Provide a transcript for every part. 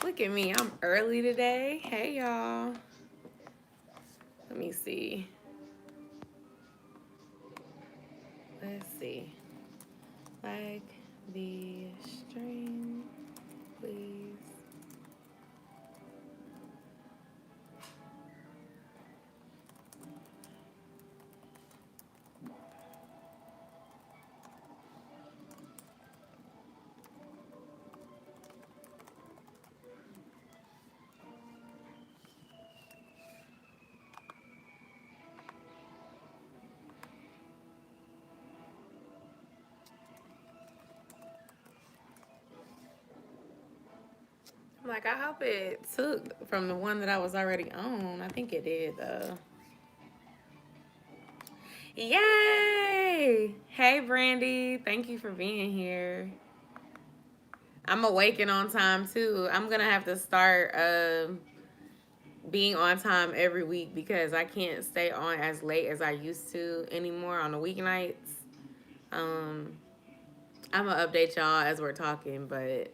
Look at me. I'm early today. Hey, y'all. Let me see. Let's see. Like the stream, please. Like, I hope it took from the one that I was already on. I think it did, though. Yay! Hey, Brandy. Thank you for being here. I'm awake and on time, too. I'm going to have to start being on time every week because I can't stay on as late as I used to anymore on the weeknights. I'm going to update y'all as we're talking, but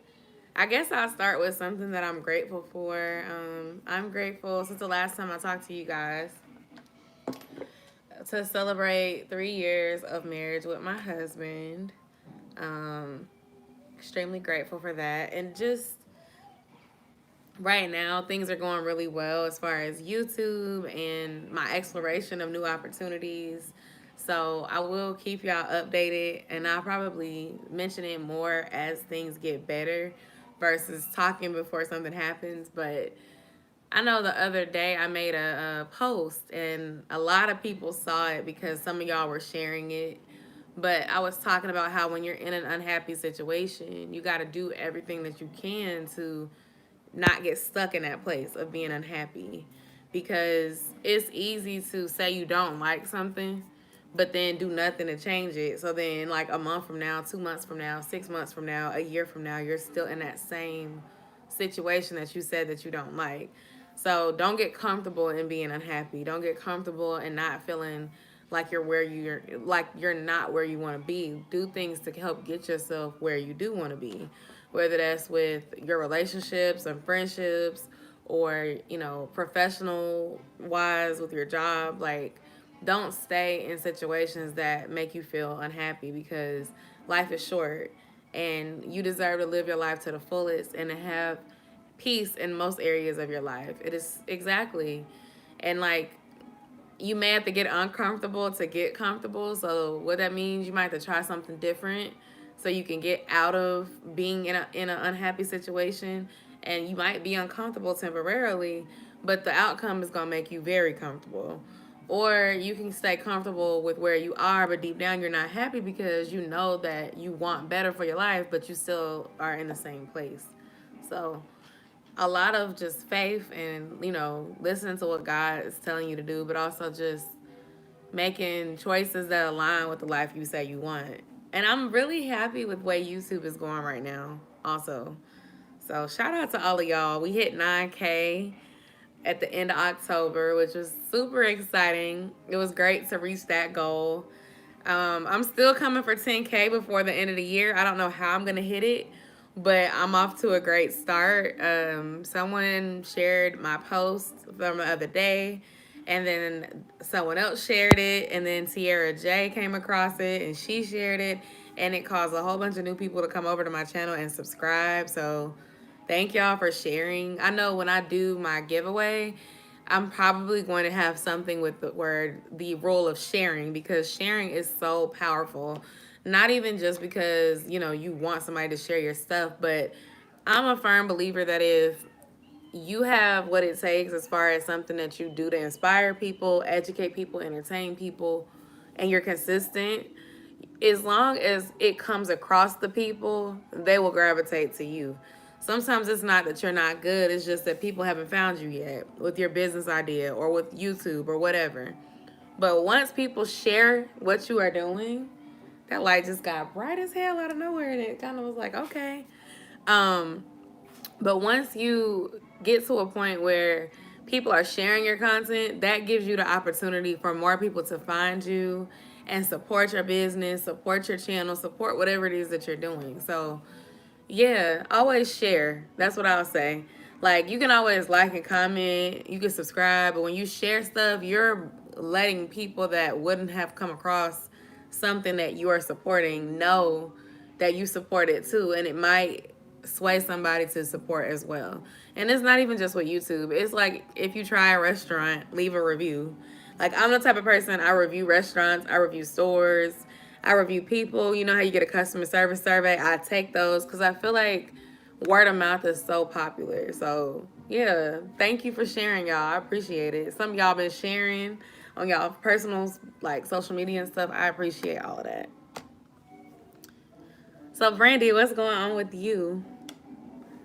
I guess I'll start with something that I'm grateful for. I'm grateful since the last time I talked to you guys to celebrate 3 years of marriage with my husband. Extremely grateful for that. And just right now, things are going really well as far as YouTube and my exploration of new opportunities. So I will keep y'all updated, and I'll probably mention it more as things get better versus talking before something happens. But I know the other day I made a post, and a lot of people saw it because some of y'all were sharing it. But I was talking about how when you're in an unhappy situation, you got to do everything that you can to not get stuck in that place of being unhappy, because it's easy to say you don't like something but then do nothing to change it. So then, like, a month from now, 2 months from now, 6 months from now, a year from now, you're still in that same situation that you said that you don't like. So don't get comfortable in being unhappy. Don't get comfortable in not feeling like you're not where you want to be. Do things to help get yourself where you do want to be, whether that's with your relationships and friendships, or professional wise with your job. Like, don't stay in situations that make you feel unhappy, because life is short and you deserve to live your life to the fullest and to have peace in most areas of your life. It is exactly. And like, you may have to get uncomfortable to get comfortable. So what that means, you might have to try something different so you can get out of being in an unhappy situation. And you might be uncomfortable temporarily, but the outcome is going to make you very comfortable. Or you can stay comfortable with where you are, but deep down you're not happy because you know that you want better for your life, but you still are in the same place. So a lot of just faith and listening to what God is telling you to do, but also just making choices that align with the life you say you want. And I'm really happy with the way YouTube is going right now also. So shout out to all of y'all. We hit 9K at the end of October, which was super exciting. It was great to reach that goal. I'm still coming for 10K before the end of the year. I don't know how I'm going to hit it, but I'm off to a great start. Someone shared my post from the other day, and then someone else shared it, and then Tierra J came across it, and she shared it, and it caused a whole bunch of new people to come over to my channel and subscribe. So thank y'all for sharing. I know when I do my giveaway, I'm probably going to have something with the word, the role of sharing, because sharing is so powerful. Not even just because, you want somebody to share your stuff, but I'm a firm believer that if you have what it takes as far as something that you do to inspire people, educate people, entertain people, and you're consistent, as long as it comes across the people, they will gravitate to you. Sometimes it's not that you're not good, it's just that people haven't found you yet with your business idea or with YouTube or whatever. But once people share what you are doing, that light just got bright as hell out of nowhere, and it kind of was like, okay. Um, but once you get to a point where people are sharing your content, that gives you the opportunity for more people to find you and support your business, support your channel, support whatever it is that you're doing. So, yeah, always share. That's what I'll say. Like, you can always like and comment, you can subscribe, but when you share stuff, you're letting people that wouldn't have come across something that you are supporting know that you support it too, and it might sway somebody to support as well. And it's not even just with YouTube. It's like if you try a restaurant, leave a review. Like, I'm the type of person, I review restaurants, I review stores, I review people. You know how you get a customer service survey? I take those because I feel like word of mouth is so popular. So yeah, thank you for sharing, y'all. I appreciate it. Some of y'all been sharing on y'all personal, like, social media and stuff. I appreciate all of that. So Brandy, what's going on with you?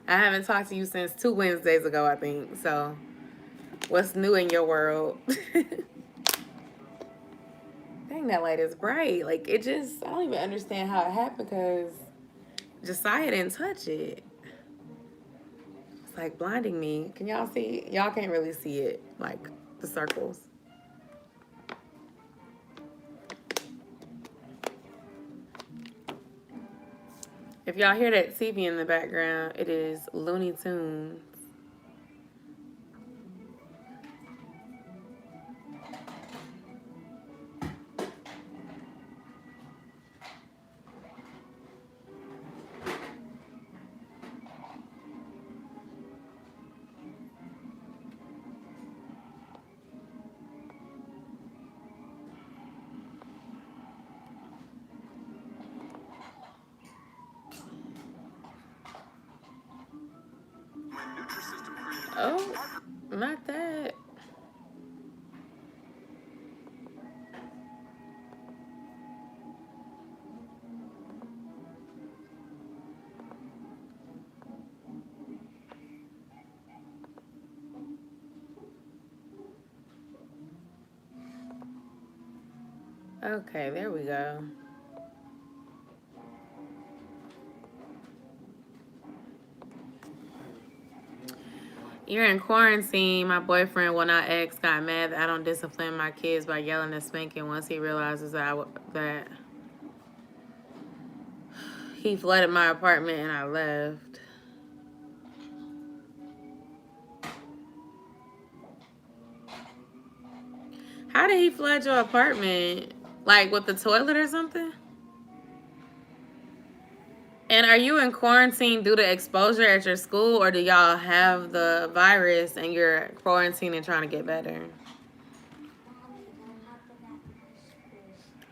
I haven't talked to you since 2 Wednesdays ago, I think. So what's new in your world? Dang, that light is bright. Like, it just, I don't even understand how it happened because Josiah didn't touch it. It's like blinding me. Can y'all see? Y'all can't really see it, like the circles. If y'all hear that TV in the background, it is Looney Tunes. Oh, not that. Okay, there we go. You're in quarantine. My boyfriend, well, not ex, got mad that I don't discipline my kids by yelling and spanking once he realizes that he flooded my apartment and I left. How did he flood your apartment? Like with the toilet or something? And are you in quarantine due to exposure at your school, or do y'all have the virus and you're quarantining trying to get better?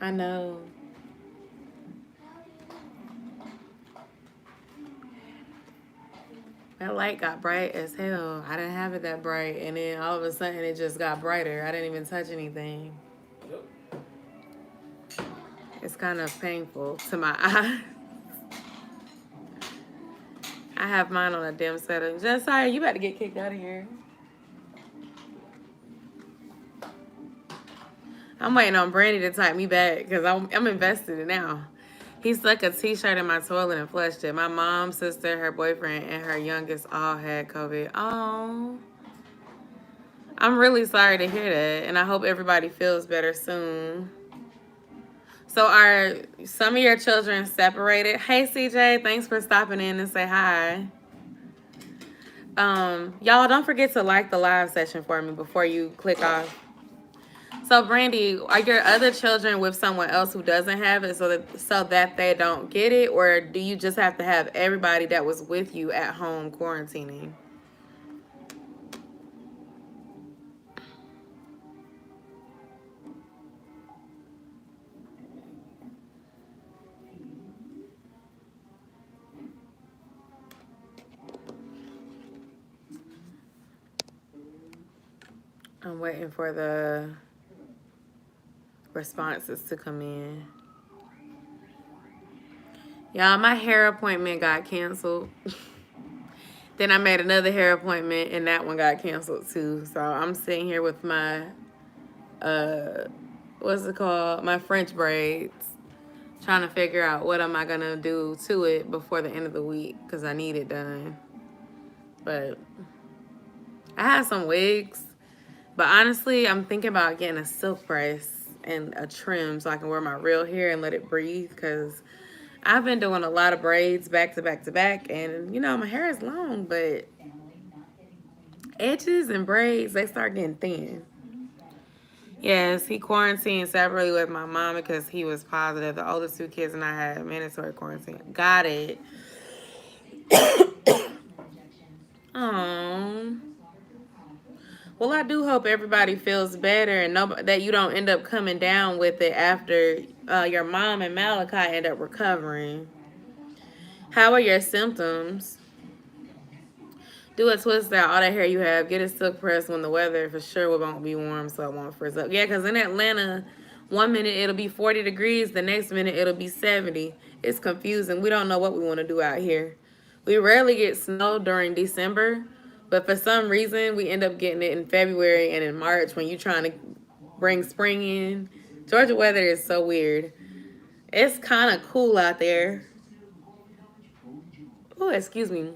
I know. That light got bright as hell. I didn't have it that bright, and then all of a sudden it just got brighter. I didn't even touch anything. It's kind of painful to my eyes. I have mine on a dim setting. Josiah, you about to get kicked out of here. I'm waiting on Brandy to type me back because I'm invested in now. He stuck a t-shirt in my toilet and flushed it. My mom, sister, her boyfriend, and her youngest all had COVID. Oh, I'm really sorry to hear that, and I hope everybody feels better soon. So are some of your children separated? Hey, CJ, thanks for stopping in and say hi. Y'all don't forget to like the live session for me before you click off. So, Brandy, are your other children with someone else who doesn't have it so that they don't get it? Or do you just have to have everybody that was with you at home quarantining? I'm waiting for the responses to come in. Y'all, my hair appointment got canceled. Then I made another hair appointment and that one got canceled too. So I'm sitting here with my, what's it called? My French braids. Trying to figure out what am I going to do to it before the end of the week because I need it done. But I have some wigs. But honestly, I'm thinking about getting a silk press and a trim so I can wear my real hair and let it breathe because I've been doing a lot of braids back to back to back. And, you know, my hair is long, but Edges and braids, they start getting thin. Yes, he quarantined separately with my mom because he was positive. The oldest two kids and I had mandatory quarantine. Got it. Oh. Well, I do hope everybody feels better and that you don't end up coming down with it after your mom and Malachi end up recovering. How are your symptoms? Do a twist out all that hair you have. Get it silk pressed when the weather for sure won't be warm, so it won't frizz up. Yeah, because in Atlanta, 1 minute it'll be 40 degrees, the next minute it'll be 70. It's confusing. We don't know what we want to do out here. We rarely get snow during December, but for some reason we end up getting it in February and in March when you're trying to bring spring in. Georgia weather is so weird. It's kind of cool out there. Oh, excuse me.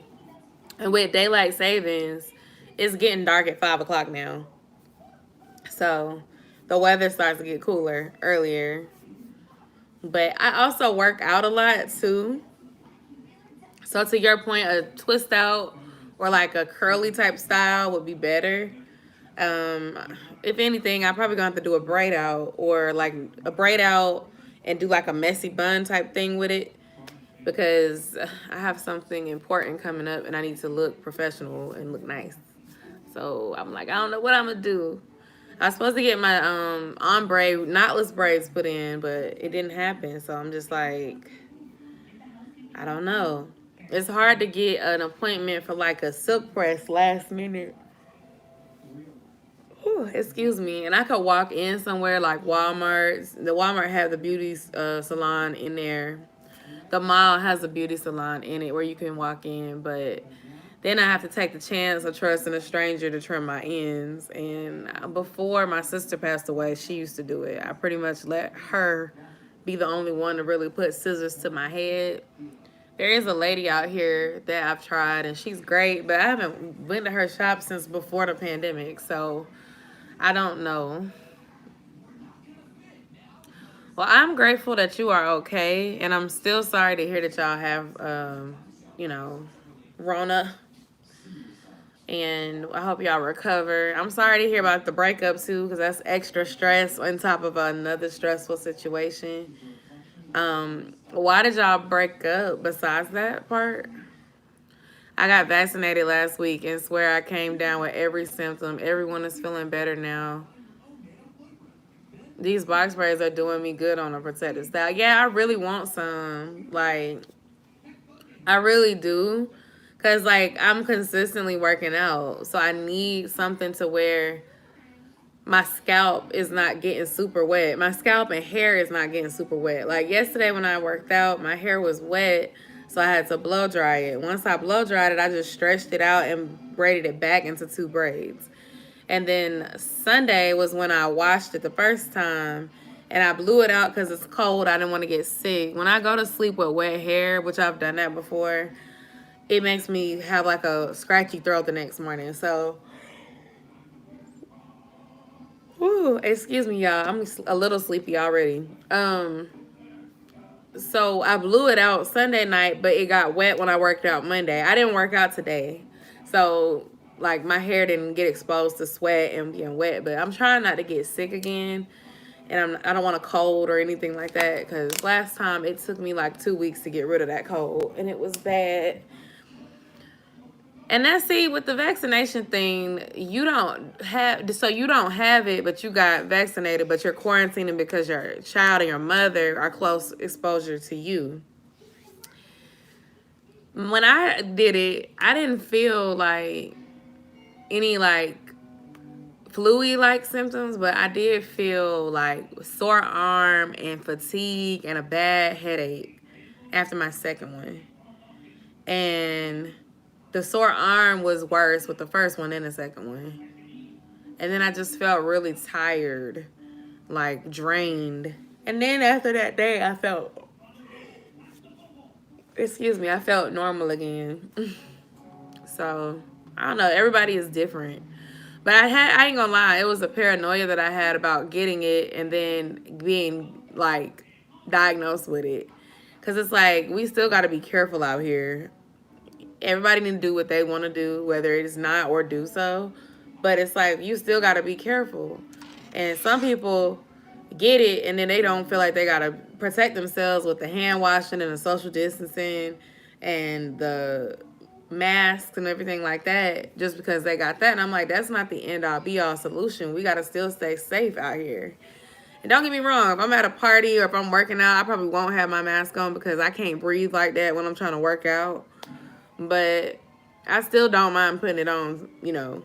And with daylight savings, it's getting dark at 5 o'clock now. So the weather starts to get cooler earlier. But I also work out a lot too. So to your point, a twist out or like a curly type style would be better. If anything, I'm probably going to have to do a braid out or like a braid out and do like a messy bun type thing with it. Because I have something important coming up and I need to look professional and look nice. So I'm like, I don't know what I'm gonna do. I was supposed to get my ombre knotless braids put in, but it didn't happen. So I'm just like, I don't know. It's hard to get an appointment for like a silk press last minute. Whew, excuse me. And I could walk in somewhere like Walmart. The Walmart have the beauty salon in there. The mall has a beauty salon in it where you can walk in, but then I have to take the chance of trusting a stranger to trim my ends. And before my sister passed away, she used to do it. I pretty much let her be the only one to really put scissors to my head. There is a lady out here that I've tried, and she's great, but I haven't been to her shop since before the pandemic, so I don't know. Well, I'm grateful that you are okay, and I'm still sorry to hear that y'all have, Rona. And I hope y'all recover. I'm sorry to hear about the breakup too, because that's extra stress on top of another stressful situation. Why did y'all break up besides that part? I got vaccinated last week and swear I came down with every symptom. Everyone is feeling better now. These box braids are doing me good on a protective style. Yeah, I really want some. Like, I really do. Because, like, I'm consistently working out. So I need something to where my scalp is not getting super wet. My scalp and hair is not getting super wet. Like, yesterday when I worked out, my hair was wet. So I had to blow dry it. Once I blow dried it, I just stretched it out and braided it back into 2 braids. And then Sunday was when I washed it the first time. And I blew it out because it's cold. I didn't want to get sick. When I go to sleep with wet hair, which I've done that before, it makes me have like a scratchy throat the next morning. So, excuse me, y'all. I'm a little sleepy already. So I blew it out Sunday night, but it got wet when I worked out Monday. I didn't work out today. So, like, my hair didn't get exposed to sweat and being wet, but I'm trying not to get sick again. And I don't want a cold or anything like that, because last time it took me like 2 weeks to get rid of that cold, and it was bad. And that's, see, with the vaccination thing, you don't have it, but you got vaccinated, but you're quarantining because your child and your mother are close exposure to you. When I did it, I didn't feel like any like flu-like symptoms, but I did feel like sore arm and fatigue and a bad headache after my second one. And the sore arm was worse with the first one than the second one. And then I just felt really tired, like drained. And then after that day, I felt normal again. So, I don't know. Everybody is different. But I ain't gonna lie, it was a paranoia that I had about getting it and then being, like, diagnosed with it. Because it's like, we still got to be careful out here. everybody need to do what they want to do, whether it is not or do so. But it's like, you still got to be careful. And some people get it, and then they don't feel like they got to protect themselves with the hand washing and the social distancing and the masks and everything like that, just because they got that. And I'm like, that's not the end all be all solution. We got to still stay safe out here. And don't get me wrong, if I'm at a party or if I'm working out, I probably won't have my mask on because I can't breathe like that when I'm trying to work out. But I still don't mind putting it on, you know.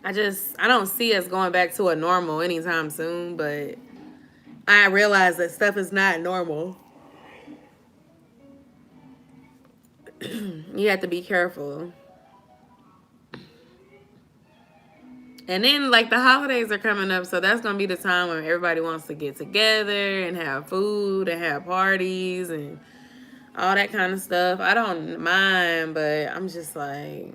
I don't see us going back to a normal anytime soon, but I realize that stuff is not normal. You have to be careful. And then, like, the holidays are coming up, so that's going to be the time when everybody wants to get together and have food and have parties and all that kind of stuff. I don't mind, but I'm just like,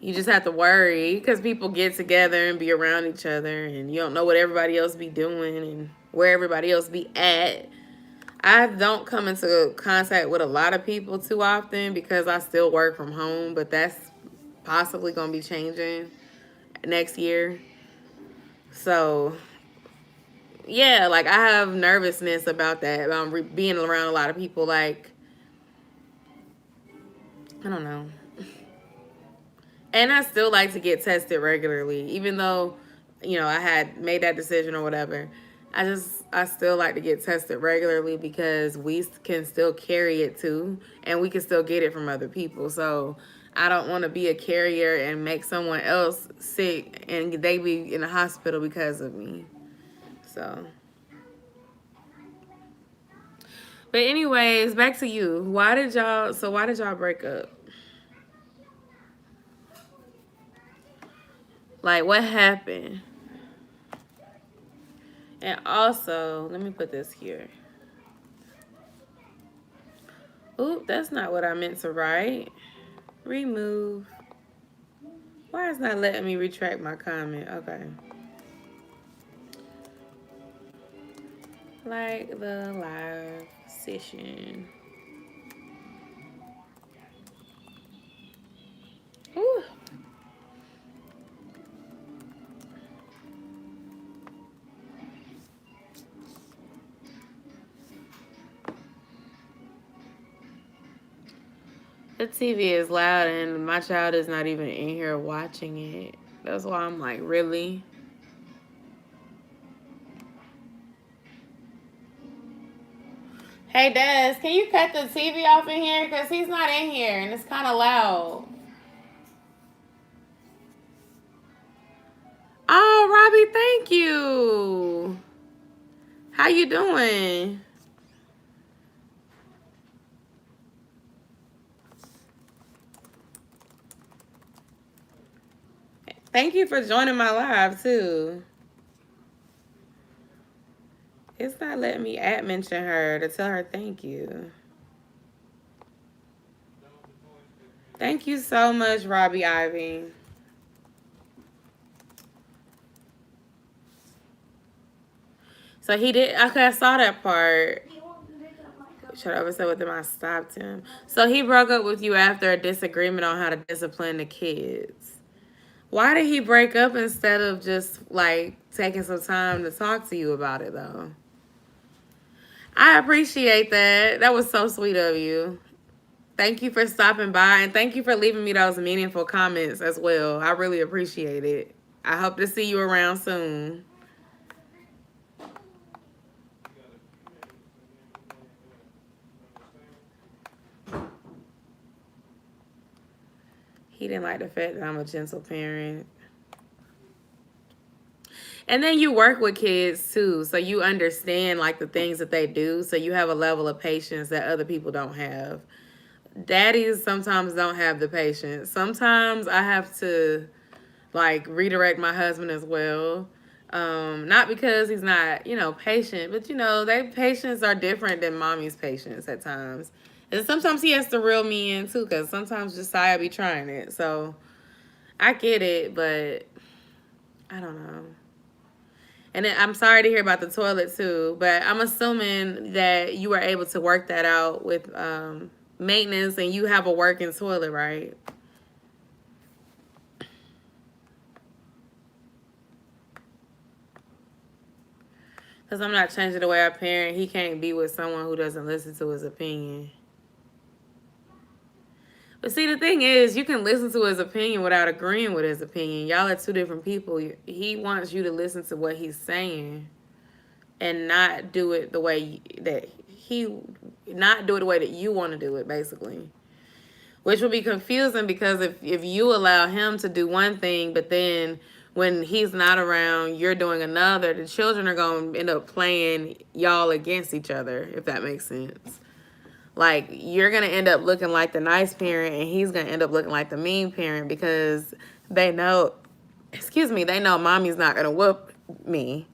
you just have to worry because people get together and be around each other, and you don't know what everybody else be doing and where everybody else be at. I don't come into contact with a lot of people too often because I still work from home, but that's possibly going to be changing next year. So, yeah, like, I have nervousness about that, about being around a lot of people. Like, I don't know. And I still like to get tested regularly, even though, you know, I had made that decision or whatever. I still like to get tested regularly because we can still carry it too, and we can still get it from other people. So I don't want to be a carrier and make someone else sick and they be in the hospital because of me. So, but anyways, back to you. Why did y'all break up? Like, what happened? And also, let me put this here. Oop, that's not what I meant to write. Remove. Why is not letting me retract my comment? Okay. Like the live session. Ooh. The TV is loud and my child is not even in here watching it. That's why I'm like, really? Hey, Des, can you cut the TV off in here? Because he's not in here and it's kind of loud. Oh, Robbie, thank you. How you doing? Thank you for joining my live, too. It's not letting me mention her to tell her thank you. Thank you so much, Robbie Ivy. So he did. Okay, I saw that part. Should I ever say with him? I stopped him. So he broke up with you after a disagreement on how to discipline the kids. Why did he break up instead of just like taking some time to talk to you about it, though? I appreciate that. That was so sweet of you. Thank you for stopping by, and thank you for leaving me those meaningful comments as well. I really appreciate it. I hope to see you around soon. He didn't like the fact that I'm a gentle parent. And then you work with kids too, so you understand like the things that they do, so you have a level of patience that other people don't have. Daddies sometimes don't have the patience. Sometimes I have to like redirect my husband as well. Not because he's not, you know, patient, but you know, their patience are different than mommy's patience at times. And sometimes he has to reel me in too, because sometimes Josiah be trying it. So I get it, but I don't know. And then, I'm sorry to hear about the toilet too, but I'm assuming that you were able to work that out with maintenance, and you have a working toilet, right? Because I'm not changing the way I parent. He can't be with someone who doesn't listen to his opinion. But see, the thing is, you can listen to his opinion without agreeing with his opinion. Y'all are two different people. He wants you to listen to what he's saying and not do it the way that not do it the way that you want to do it, basically. Which will be confusing, because if you allow him to do one thing, but then when he's not around, you're doing another, the children are going to end up playing y'all against each other, if that makes sense. Like, you're going to end up looking like the nice parent, and he's going to end up looking like the mean parent, because they know, they know mommy's not going to whoop me.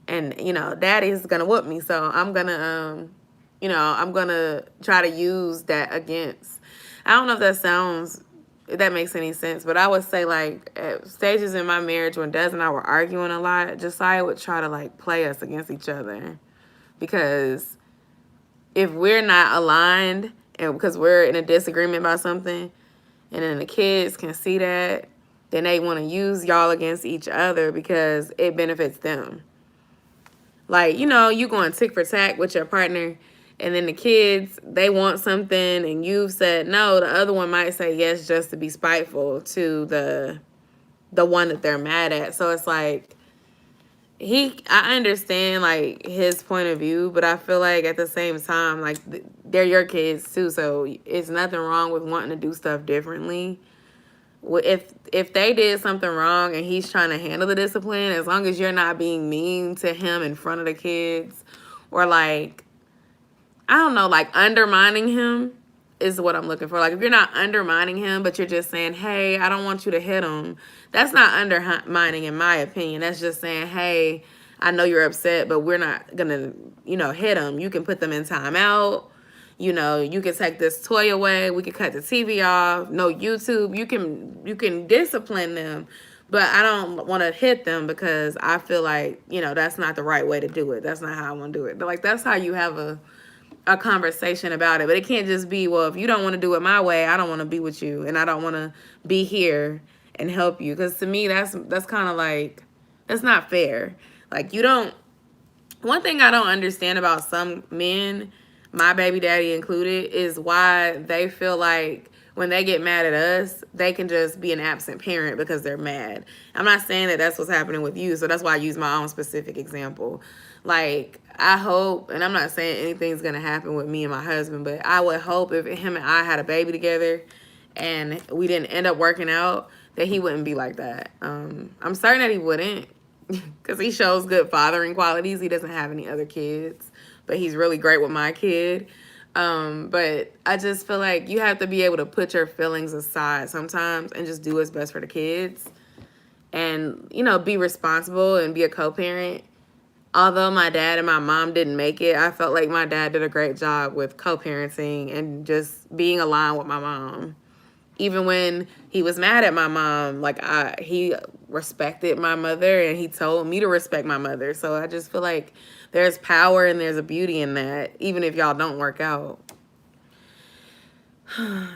And, daddy's going to whoop me. So I'm going to, I'm going to try to use that against. I don't know if that makes any sense, but I would say, like, at stages in my marriage when Des and I were arguing a lot, Josiah would try to, like, play us against each other. Because if we're not aligned, and because we're in a disagreement about something, and then the kids can see that, then they want to use y'all against each other because it benefits them. Like, you going tick for tack with your partner, and then the kids, they want something, and you've said no. The other one might say yes just to be spiteful to the one that they're mad at. So it's like, I understand, like, his point of view, but I feel like at the same time, like, they're your kids too, so it's nothing wrong with wanting to do stuff differently. If they did something wrong and he's trying to handle the discipline, as long as you're not being mean to him in front of the kids, or, like, I don't know, like, undermining him is what I'm looking for. Like, if you're not undermining him, but you're just saying, hey, I don't want you to hit him, that's not undermining, in my opinion. That's just saying, hey, I know you're upset, but we're not going to, hit him. You can put them in timeout. You can take this toy away. We can cut the TV off. No YouTube. You can discipline them, but I don't want to hit them, because I feel like, that's not the right way to do it. That's not how I want to do it. But, like, that's how you have a conversation about it. But it can't just be, well, if you don't want to do it my way, I don't want to be with you, and I don't want to be here and help you. Because to me, that's kind of like, that's not fair. Like, one thing I don't understand about some men, my baby daddy included, is why they feel like when they get mad at us, they can just be an absent parent because they're mad. I'm not saying that that's what's happening with you, so that's why I use my own specific example. Like, I hope, and I'm not saying anything's going to happen with me and my husband, but I would hope if him and I had a baby together and we didn't end up working out, that he wouldn't be like that. I'm certain that he wouldn't, because he shows good fathering qualities. He doesn't have any other kids, but he's really great with my kid. But I just feel like you have to be able to put your feelings aside sometimes and just do what's best for the kids, and, be responsible and be a co-parent. Although my dad and my mom didn't make it, I felt like my dad did a great job with co-parenting and just being aligned with my mom. Even when he was mad at my mom, like, he respected my mother, and he told me to respect my mother. So I just feel like there's power and there's a beauty in that, even if y'all don't work out.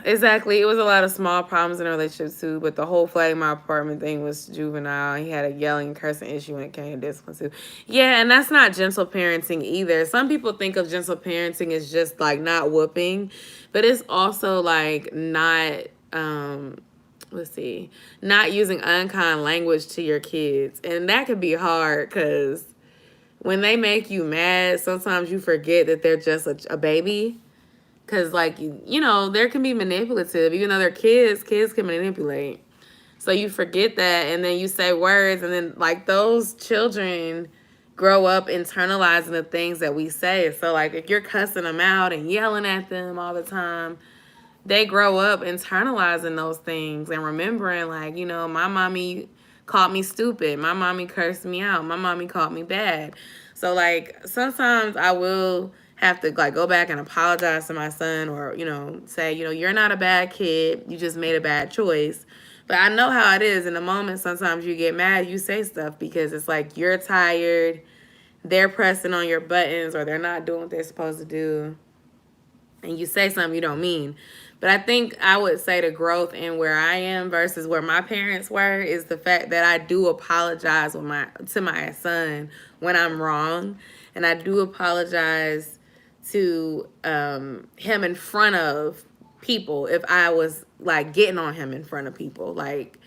Exactly. It was a lot of small problems in a relationship too, but the whole flooding my apartment thing was juvenile. He had a yelling, cursing issue when it came to discipline too. Yeah, and that's not gentle parenting either. Some people think of gentle parenting as just, like, not whooping, but it's also, like, not, not using unkind language to your kids. And that could be hard, because when they make you mad, sometimes you forget that they're just a baby. Because, like, there can be manipulative. Even though they're kids can manipulate. So you forget that, and then you say words, and then, like, those children grow up internalizing the things that we say. So, like, if you're cussing them out and yelling at them all the time, they grow up internalizing those things and remembering, like, my mommy called me stupid. My mommy cursed me out. My mommy called me bad. So, like, sometimes I will have to, like, go back and apologize to my son, or, say, you're not a bad kid. You just made a bad choice. But I know how it is in the moment. Sometimes you get mad, you say stuff because it's like you're tired, they're pressing on your buttons, or they're not doing what they're supposed to do, and you say something you don't mean. But I think I would say the growth in where I am versus where my parents were is the fact that I do apologize to my son when I'm wrong, and I do apologize to him in front of people if I was like getting on him in front of people, like.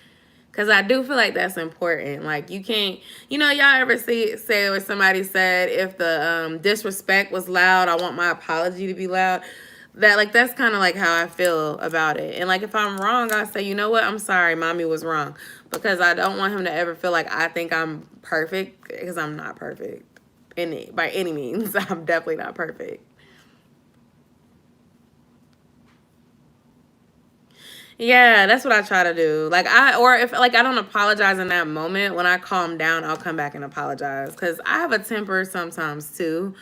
Cause I do feel like that's important. Like you can't, y'all ever say where somebody said if the disrespect was loud, I want my apology to be loud. That's kind of like how I feel about it. And like if I'm wrong, I say, you know what, I'm sorry, mommy was wrong, because I don't want him to ever feel like I think I'm perfect, because I'm not perfect, by any means. I'm definitely not perfect. Yeah, that's what I try to do. Or if like I don't apologize in that moment, when I calm down, I'll come back and apologize. Cause I have a temper sometimes too.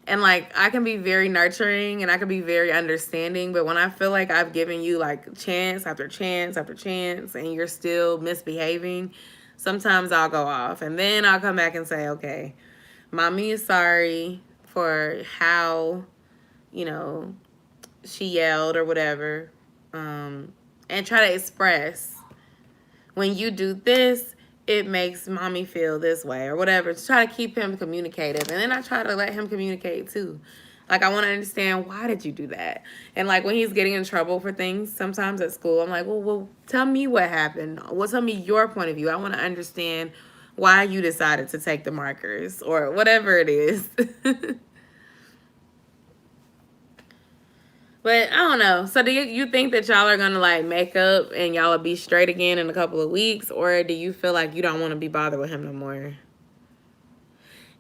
And like I can be very nurturing and I can be very understanding, but when I feel like I've given you like chance after chance after chance and you're still misbehaving, sometimes I'll go off. And then I'll come back and say, okay, mommy is sorry for how, you know, she yelled or whatever. And try to express, when you do this, it makes mommy feel this way or whatever. To try to keep him communicative. And then I try to let him communicate too. Like, I want to understand, why did you do that? And like when he's getting in trouble for things sometimes at school, I'm like, well, tell me what happened. Well, tell me your point of view. I want to understand why you decided to take the markers or whatever it is. But I don't know. So do you think that y'all are gonna like make up and y'all will be straight again in a couple of weeks, or do you feel like you don't want to be bothered with him no more?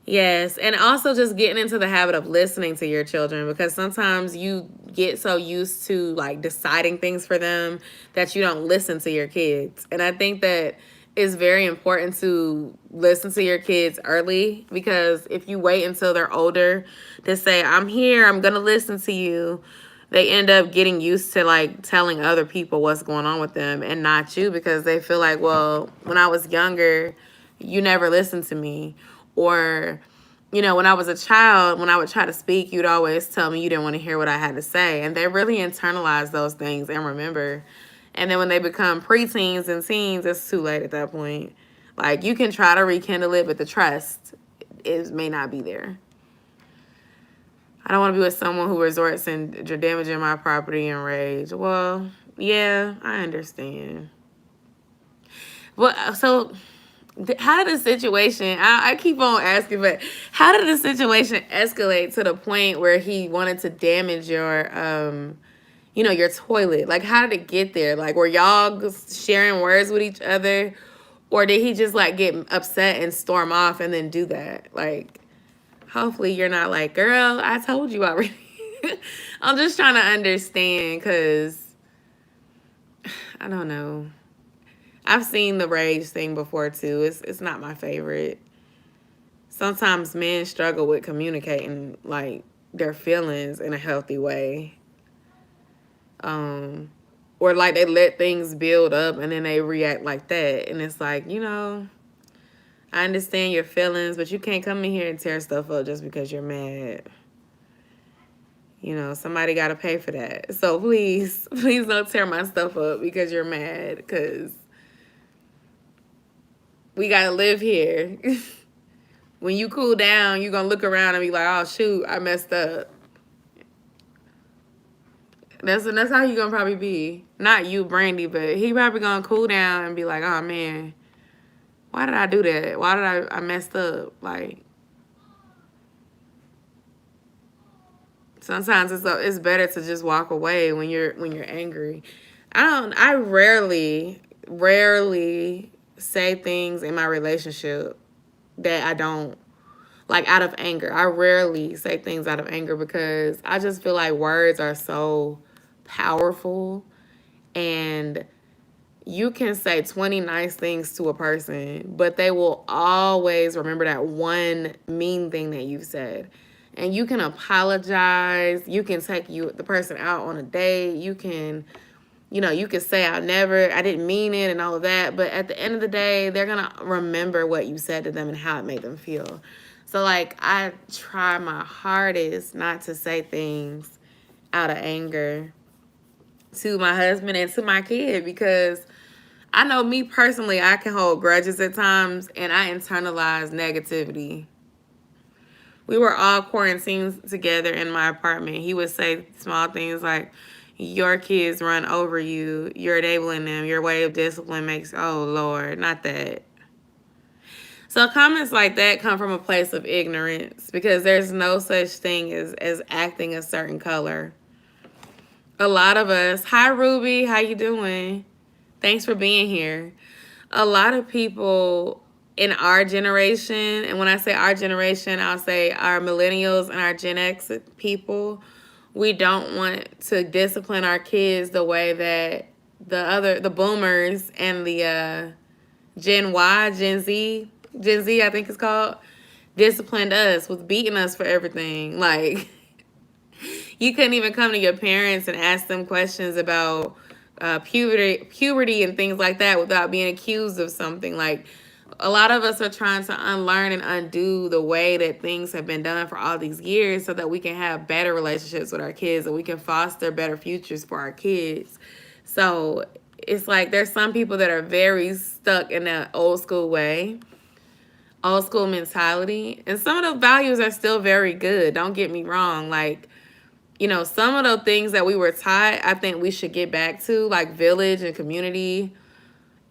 Yes, and also just getting into the habit of listening to your children, because sometimes you get so used to like deciding things for them that you don't listen to your kids. And I think that it's very important to listen to your kids early, because if you wait until they're older to say, I'm here, I'm going to listen to you, they end up getting used to like telling other people what's going on with them and not you, because they feel like, well, when I was younger, you never listened to me. Or, when I was a child, when I would try to speak, you'd always tell me you didn't want to hear what I had to say. And they really internalize those things and remember. And then when they become preteens and teens, it's too late at that point. Like, you can try to rekindle it, but the trust may not be there. I don't want to be with someone who resorts in damaging my property and rage. Well, yeah, I understand. Well, so how did the situation, I keep on asking, but how did the situation escalate to the point where he wanted to damage your, your toilet? Like, how did it get there? Like, were y'all sharing words with each other? Or did he just, like, get upset and storm off and then do that? Like, hopefully you're not like, girl, I told you already. I'm just trying to understand, because I don't know. I've seen the rage thing before too. It's not my favorite. Sometimes men struggle with communicating like their feelings in a healthy way. Or like they let things build up and then they react like that. And it's like, I understand your feelings, but you can't come in here and tear stuff up just because you're mad. Somebody got to pay for that. So please don't tear my stuff up because you're mad, because we got to live here. When you cool down, you're going to look around and be like, oh, shoot, I messed up. That's how you're going to probably be. Not you, Brandy, but he probably going to cool down and be like, oh, man, why did I do that? Why did I messed up? Like, sometimes it's better to just walk away when you're angry. I rarely say things in my relationship that I don't like out of anger. I rarely say things out of anger, because I just feel like words are so powerful, and you can say 20 nice things to a person, but they will always remember that one mean thing that you've said. And you can apologize. You can take the person out on a date. You can, you know, you could say I didn't mean it and all of that, but at the end of the day, they're gonna remember what you said to them and how it made them feel. So like I try my hardest not to say things out of anger to my husband and to my kid, because I know me personally, I can hold grudges at times and I internalize negativity. We were all quarantined together in my apartment. He would say small things like, your kids run over you, you're enabling them, your way of discipline makes, oh Lord, not that. So comments like that come from a place of ignorance, because there's no such thing as acting a certain color. A lot of us, hi Ruby, how you doing? Thanks for being here. A lot of people in our generation, and when I say our generation, I'll say our millennials and our Gen X people, we don't want to discipline our kids the way that the boomers and the Gen Y, Gen Z I think it's called, disciplined us, was beating us for everything. Like, you couldn't even come to your parents and ask them questions about puberty and things like that without being accused of something. Like, a lot of us are trying to unlearn and undo the way that things have been done for all these years so that we can have better relationships with our kids and we can foster better futures for our kids. So it's like there's some people that are very stuck in that old school way, old school mentality. And some of those values are still very good. Don't get me wrong. Like, you know, some of the things that we were taught, I think we should get back to, like village and community.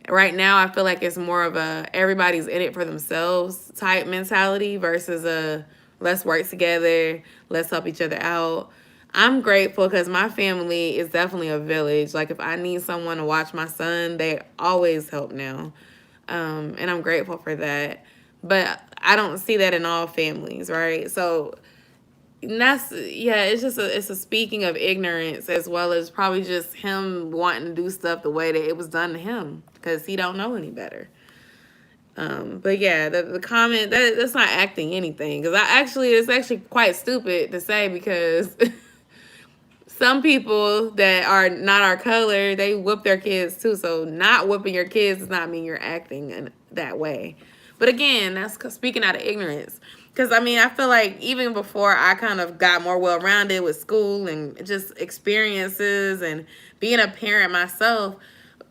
Right now, I feel like it's more of a everybody's in it for themselves type mentality versus a let's work together, let's help each other out. I'm grateful because my family is definitely a village. Like if I need someone to watch my son, they always help now. And I'm grateful for that. But I don't see that in all families, right? So that's, yeah, it's a speaking of ignorance, as well as probably just him wanting to do stuff the way that it was done to him because he don't know any better. But yeah, the comment that's not acting anything, because it's actually quite stupid to say, because some people that are not our color, they whoop their kids too. So not whooping your kids does not mean you're acting in that way. But again, that's speaking out of ignorance. Because, I mean, I feel like even before I kind of got more well-rounded with school and just experiences and being a parent myself,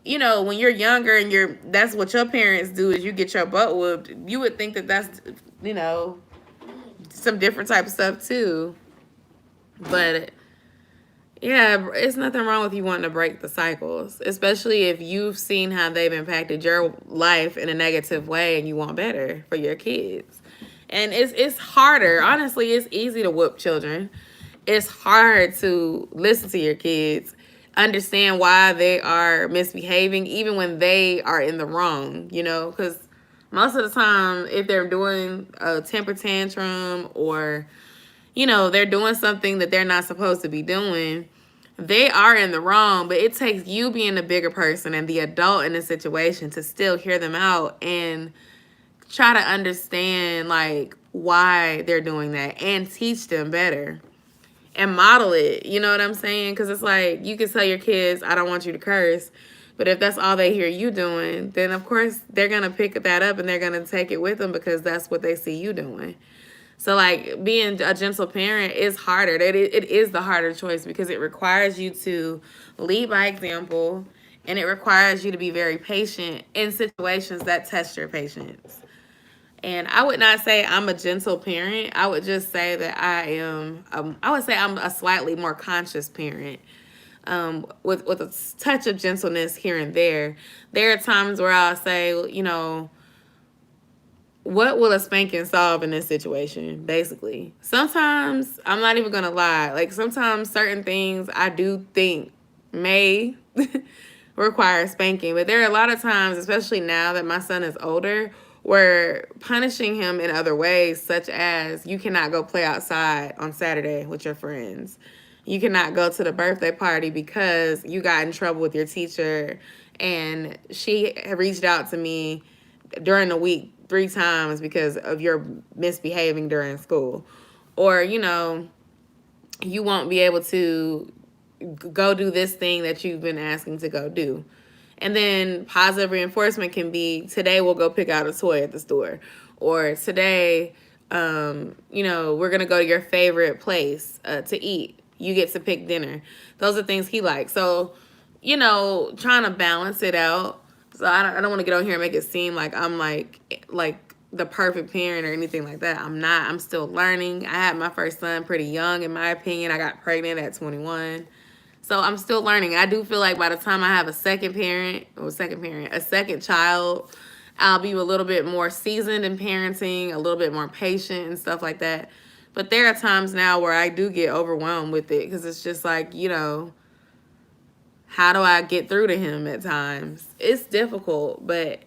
you know, when you're younger and that's what your parents do is you get your butt whooped, you would think that that's, you know, some different type of stuff too. But yeah, it's nothing wrong with you wanting to break the cycles, especially if you've seen how they've impacted your life in a negative way and you want better for your kids. And it's harder. Honestly, it's easy to whoop children. It's hard to listen to your kids, understand why they are misbehaving, even when they are in the wrong, you know, because most of the time, if they're doing a temper tantrum or, you know, they're doing something that they're not supposed to be doing, they are in the wrong. But it takes you being the bigger person and the adult in the situation to still hear them out and try to understand like why they're doing that and teach them better and model it. You know what I'm saying? Because it's like you can tell your kids, I don't want you to curse. But if that's all they hear you doing, then of course they're going to pick that up and they're going to take it with them because that's what they see you doing. So like being a gentle parent is harder. It is the harder choice because it requires you to lead by example, and it requires you to be very patient in situations that test your patience. And I would not say I'm a gentle parent. I would just say that I would say I'm a slightly more conscious parent, with a touch of gentleness here and there. There are times where I'll say, you know, what will a spanking solve in this situation, basically? Sometimes, I'm not even going to lie, like sometimes certain things I do think may require spanking. But there are a lot of times, especially now that my son is older, where punishing him in other ways, such as you cannot go play outside on Saturday with your friends. You cannot go to the birthday party because you got in trouble with your teacher and she reached out to me during the week 3 times because of your misbehaving during school. Or, you know, you won't be able to go do this thing that you've been asking to go do. And then positive reinforcement can be, today we'll go pick out a toy at the store. Or today, we're going to go to your favorite place to eat. You get to pick dinner. Those are things he likes. So, trying to balance it out. So I don't want to get on here and make it seem like I'm like the perfect parent or anything like that. I'm not. I'm still learning. I had my first son pretty young, in my opinion. I got pregnant at 21. So I'm still learning. I do feel like by the time I have a second child, I'll be a little bit more seasoned in parenting, a little bit more patient and stuff like that. But there are times now where I do get overwhelmed with it, because it's just like, how do I get through to him at times? It's difficult, but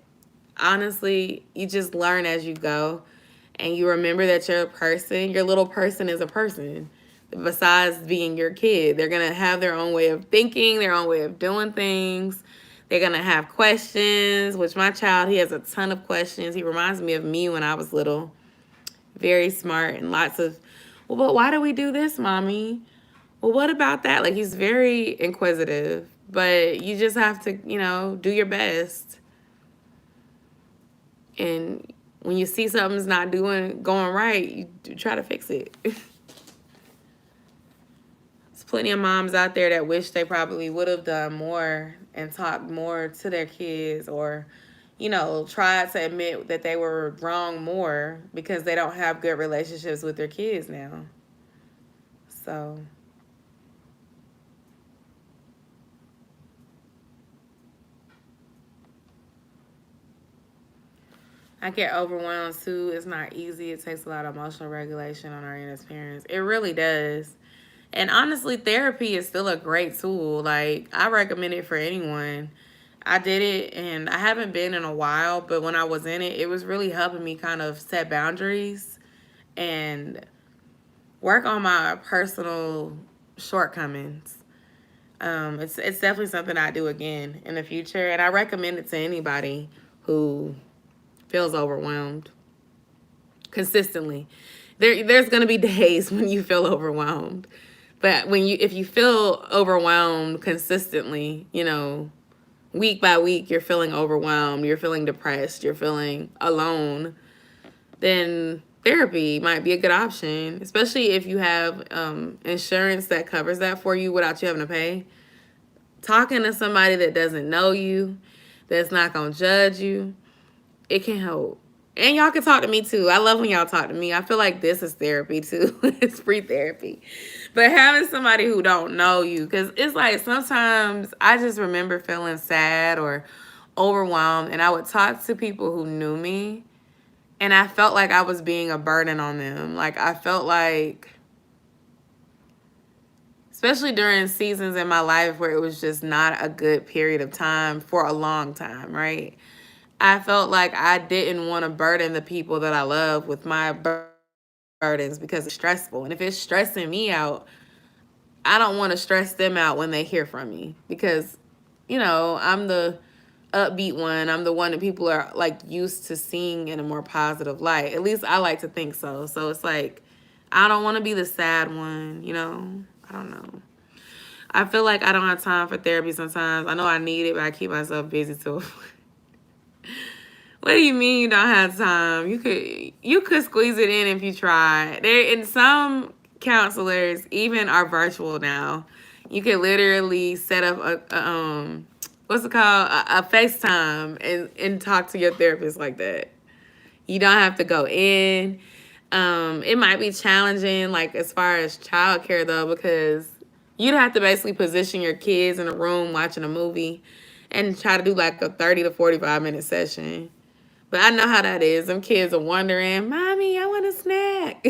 honestly, you just learn as you go, and you remember that you're a person. Your little person is a person. Besides being your kid, they're going to have their own way of thinking, their own way of doing things. They're going to have questions, which my child, he has a ton of questions. He reminds me of me when I was little. Very smart and lots of, well, but why do we do this, mommy? Well, what about that? Like, he's very inquisitive, but you just have to, do your best. And when you see something's not going right, you try to fix it. Plenty of moms out there that wish they probably would have done more and talked more to their kids, or, tried to admit that they were wrong more, because they don't have good relationships with their kids now. So I get overwhelmed too. It's not easy. It takes a lot of emotional regulation on our end as parents. It really does. And honestly, therapy is still a great tool. Like, I recommend it for anyone. I did it, and I haven't been in a while, but when I was in it, it was really helping me kind of set boundaries and work on my personal shortcomings. It's definitely something I do again in the future, and I recommend it to anybody who feels overwhelmed consistently. There's going to be days when you feel overwhelmed. But if you feel overwhelmed consistently, week by week, you're feeling overwhelmed, you're feeling depressed, you're feeling alone, then therapy might be a good option, especially if you have insurance that covers that for you without you having to pay. Talking to somebody that doesn't know you, that's not going to judge you, it can help. And y'all can talk to me too. I love when y'all talk to me. I feel like this is therapy too. It's free therapy. But having somebody who don't know you, because it's like sometimes I just remember feeling sad or overwhelmed, and I would talk to people who knew me, and I felt like I was being a burden on them. Like, I felt like, especially during seasons in my life where it was just not a good period of time for a long time, right? I felt like I didn't want to burden the people that I love with my burdens, because it's stressful. And if it's stressing me out, I don't want to stress them out when they hear from me, because, I'm the upbeat one. I'm the one that people are like used to seeing in a more positive light. At least I like to think so. So it's like, I don't want to be the sad one, I don't know. I feel like I don't have time for therapy sometimes. I know I need it, but I keep myself busy too. What do you mean you don't have time? You could squeeze it in if you try. And some counselors even are virtual now. You can literally set up a what's it called? A FaceTime and talk to your therapist like that. You don't have to go in. It might be challenging, like as far as childcare though, because you'd have to basically position your kids in a room watching a movie and try to do like a 30 to 45-minute session. But I know how that is. Them kids are wondering, Mommy, I want a snack.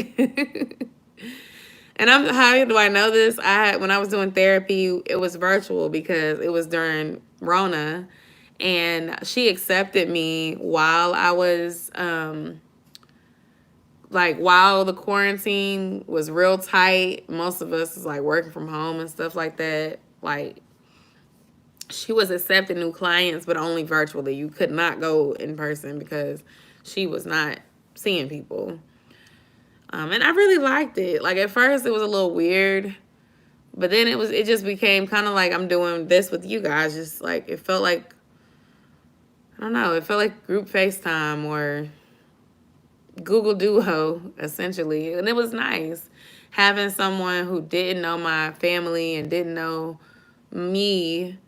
And how do I know this? When I was doing therapy, it was virtual because it was during Rona. And she accepted me while I was, while the quarantine was real tight. Most of us was like working from home and stuff like that. Like, she was accepting new clients, but only virtually. You could not go in person because she was not seeing people. And I really liked it. Like, at first it was a little weird, But then it just became kind of like I'm doing this with you guys. Just like, it felt like, I don't know, it felt like group FaceTime or Google Duo, essentially. And it was nice having someone who didn't know my family and didn't know me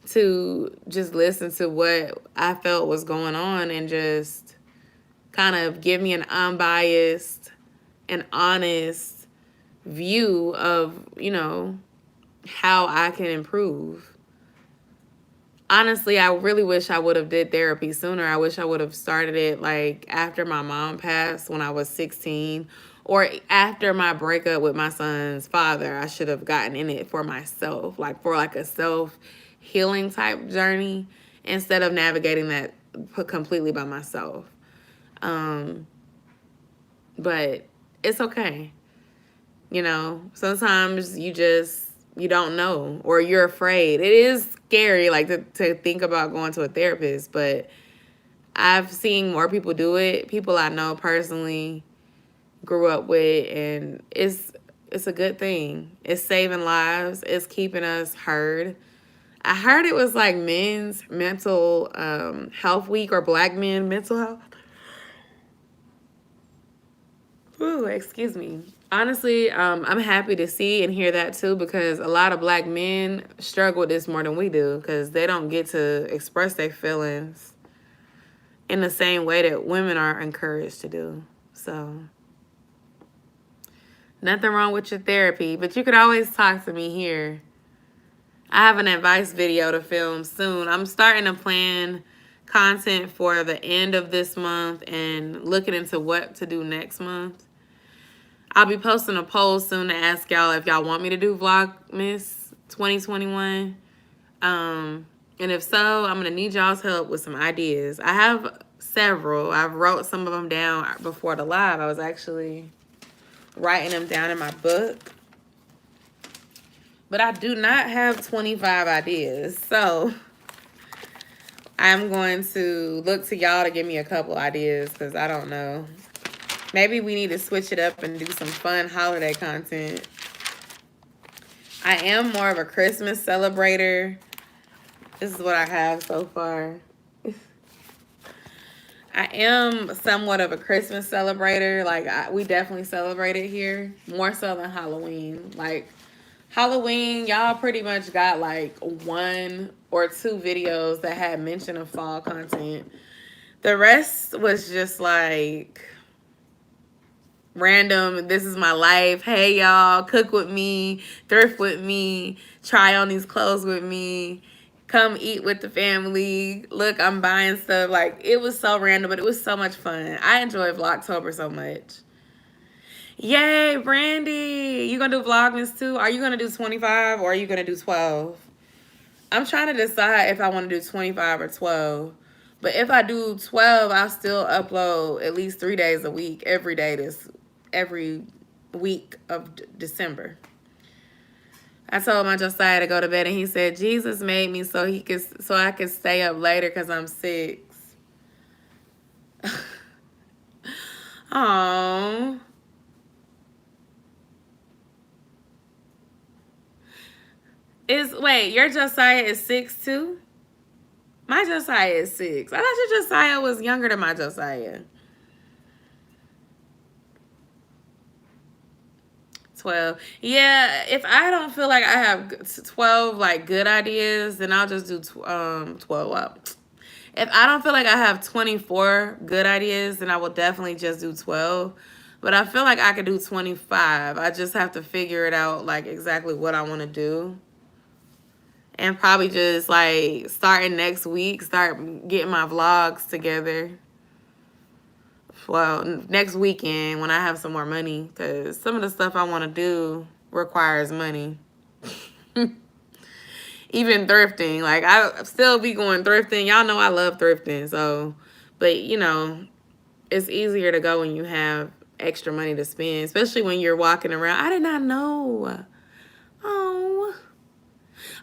to just listen to what I felt was going on and just kind of give me an unbiased and honest view of, you know, how I can improve. Honestly, I really wish I would have did therapy sooner. I wish I would have started it like after my mom passed when I was 16, or after my breakup with my son's father. I should have gotten in it for myself, like for like a self-healing type journey, instead of navigating that completely by myself. But it's okay. You know, sometimes you don't know, or you're afraid. It is scary, like, to think about going to a therapist, but I've seen more people do it. People I know personally, grew up with, and it's a good thing. It's saving lives. It's keeping us heard. I heard it was like men's mental health week, or Black men mental health. Ooh, excuse me. Honestly, I'm happy to see and hear that too, because a lot of Black men struggle with this more than we do, because they don't get to express their feelings in the same way that women are encouraged to do. So, nothing wrong with your therapy, but you could always talk to me here. I have an advice video to film soon. I'm starting to plan content for the end of this month and looking into what to do next month. I'll be posting a poll soon to ask y'all if y'all want me to do Vlogmas 2021. And if so, I'm going to need y'all's help with some ideas. I have several. I've wrote some of them down before the live. I was actually writing them down in my book. But I do not have 25 ideas. So I'm going to look to y'all to give me a couple ideas, because I don't know. Maybe we need to switch it up and do some fun holiday content. I am more of a Christmas celebrator. This is what I have so far. I am somewhat of a Christmas celebrator. Like, we definitely celebrate it here. More so than Halloween. Like, Halloween, y'all pretty much got like 1 or 2 videos that had mention of fall content. The rest was just like random. This is my life. Hey, y'all, cook with me, thrift with me, try on these clothes with me, come eat with the family. Look, I'm buying stuff. Like, it was so random, but it was so much fun. I enjoy Vlogtober so much. Yay, Brandy. You gonna do Vlogmas too? Are you gonna do 25 or are you gonna do 12? I'm trying to decide if I want to do 25 or 12. But if I do 12, I'll still upload at least 3 days a week, every week of December. I told my Josiah to go to bed, and he said Jesus made me so I could stay up later because I'm 6. Oh. Wait, your Josiah is 6 too? My Josiah is 6. I thought your Josiah was younger than my Josiah. 12. Yeah, if I don't feel like I have 12 like good ideas, then I'll just do 12. If I don't feel like I have 24 good ideas, then I will definitely just do 12. But I feel like I could do 25. I just have to figure it out, like exactly what I want to do. And probably just like starting next week, start getting my vlogs together. Well, next weekend when I have some more money, because some of the stuff I want to do requires money. Even thrifting, like I still be going thrifting. Y'all know I love thrifting, so, but you know, it's easier to go when you have extra money to spend, especially when you're walking around. I did not know. Oh.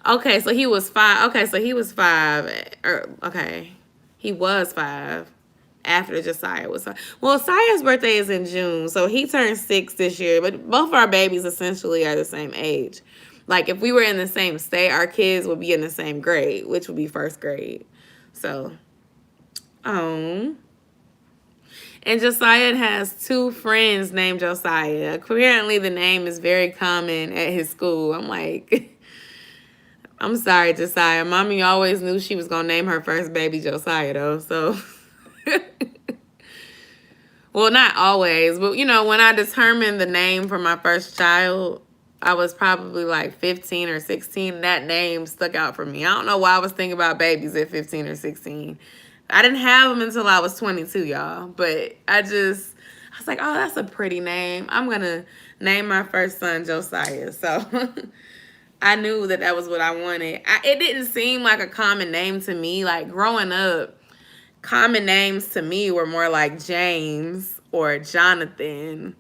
Okay, so he was 5. Okay, so he was 5. Okay, he was 5 after Josiah was 5. Well, Siah's birthday is in June, so he turned 6 this year. But both of our babies essentially are the same age. Like, if we were in the same state, our kids would be in the same grade, which would be first grade. So, and Josiah has 2 friends named Josiah. Apparently, the name is very common at his school. I'm like, I'm sorry, Josiah. Mommy always knew she was going to name her first baby Josiah, though. So, well, not always. But, you know, when I determined the name for my first child, I was probably like 15 or 16. That name stuck out for me. I don't know why I was thinking about babies at 15 or 16. I didn't have them until I was 22, y'all. But I was like, oh, that's a pretty name. I'm going to name my first son Josiah. So I knew that that was what I wanted. It didn't seem like a common name to me. Like, growing up, common names to me were more like James or Jonathan.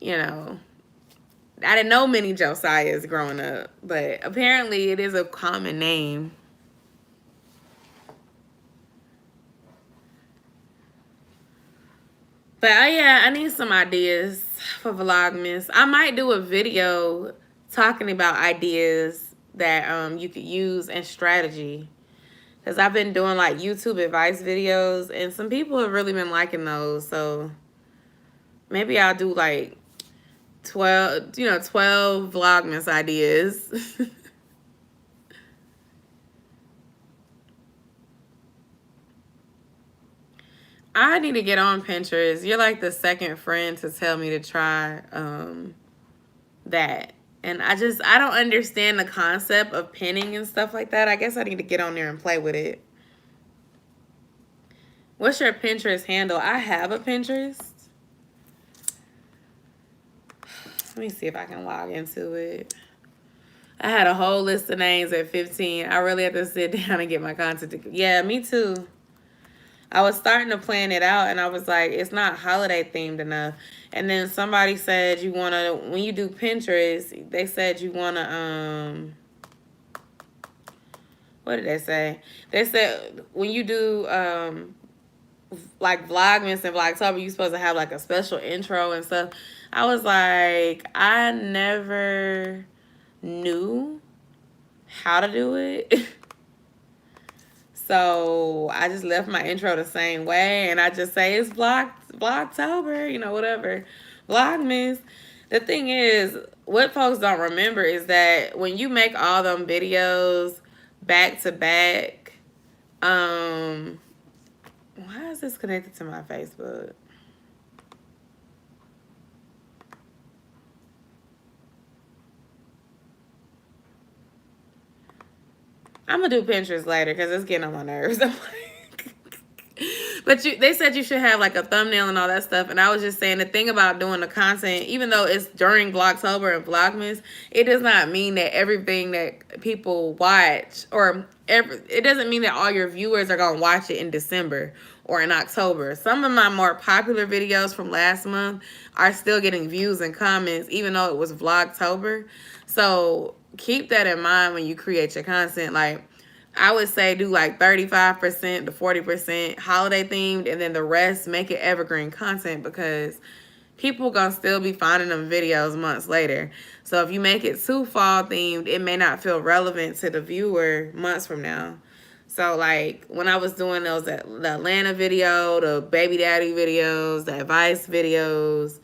You know, I didn't know many Josiahs growing up, but apparently it is a common name. But yeah, I need some ideas for Vlogmas. I might do a video talking about ideas that you could use and strategy. Because I've been doing like YouTube advice videos, and some people have really been liking those. So maybe I'll do like 12 Vlogmas ideas. I need to get on Pinterest. You're like the second friend to tell me to try that. And I don't understand the concept of pinning and stuff like that. I guess I need to get on there and play with it. What's your Pinterest handle? I have a Pinterest. Let me see if I can log into it. I had a whole list of names at 15. I really had to sit down and get my content together. Yeah, me too. I was starting to plan it out, and I was like, it's not holiday themed enough. And then somebody said you want to, when you do Pinterest, they said you want to, what did they say? They said when you do, like Vlogmas and Vlogtober, you're supposed to have like a special intro and stuff. I was like, I never knew how to do it. So I just left my intro the same way, and I just say it's Vlogtober, you know, whatever. Vlogmas. The thing is, what folks don't remember is that when you make all them videos back to back, why is this connected to my Facebook? I'm gonna do Pinterest later because it's getting on my nerves. But they said you should have like a thumbnail and all that stuff. And I was just saying, the thing about doing the content, even though it's during Vlogtober and Vlogmas, it does not mean that everything that people watch, or it doesn't mean that all your viewers are gonna watch it in December or in October. Some of my more popular videos from last month are still getting views and comments, even though it was Vlogtober. So keep that in mind when you create your content. Like, I would say do like 35% to 40% holiday themed, and then the rest make it evergreen content, because people gonna still be finding them videos months later. So if you make it too fall themed, it may not feel relevant to the viewer months from now. So like when I was doing those, the Atlanta video, the baby daddy videos, the advice videos,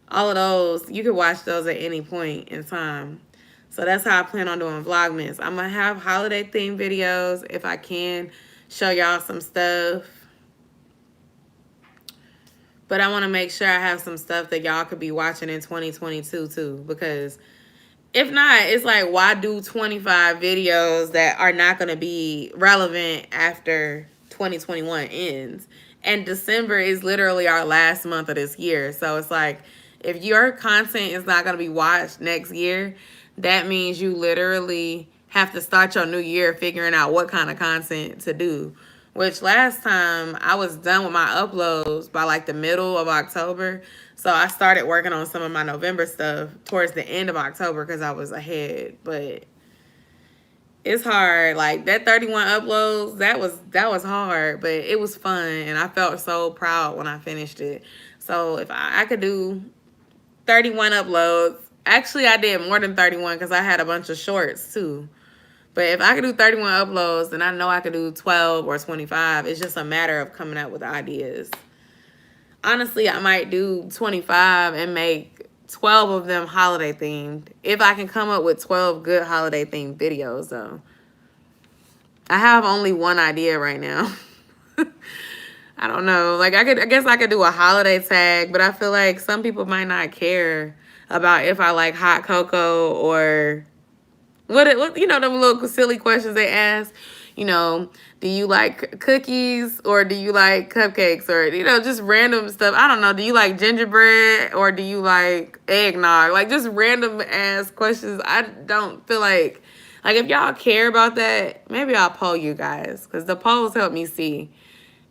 all of those, you can watch those at any point in time. So that's how I plan on doing Vlogmas. I'm going to have holiday themed videos if I can show y'all some stuff. But I want to make sure I have some stuff that y'all could be watching in 2022 too. Because if not, it's like, why do 25 videos that are not going to be relevant after 2021 ends? And December is literally our last month of this year. So it's like, if your content is not going to be watched next year, that means you literally have to start your new year figuring out what kind of content to do. Which last time I was done with my uploads by like the middle of October. So I started working on some of my November stuff towards the end of October because I was ahead. But it's hard. Like that 31 uploads, that was hard, but it was fun. And I felt so proud when I finished it. So if I could do 31 uploads, Actually, I did more than 31 because I had a bunch of shorts too. But if I could do 31 uploads, then I know I could do 12 or 25. It's just a matter of coming up with ideas. Honestly, I might do 25 and make 12 of them holiday themed. If I can come up with 12 good holiday themed videos, though. I have only one idea right now. I don't know. Like, I guess I could do a holiday tag, but I feel like some people might not care about if I like hot cocoa or what you know, them little silly questions they ask. You know, do you like cookies or do you like cupcakes or, you know, just random stuff. I don't know. Do you like gingerbread or do you like eggnog? Like, just random ass questions. I don't feel like if y'all care about that, maybe I'll poll you guys because the polls help me see.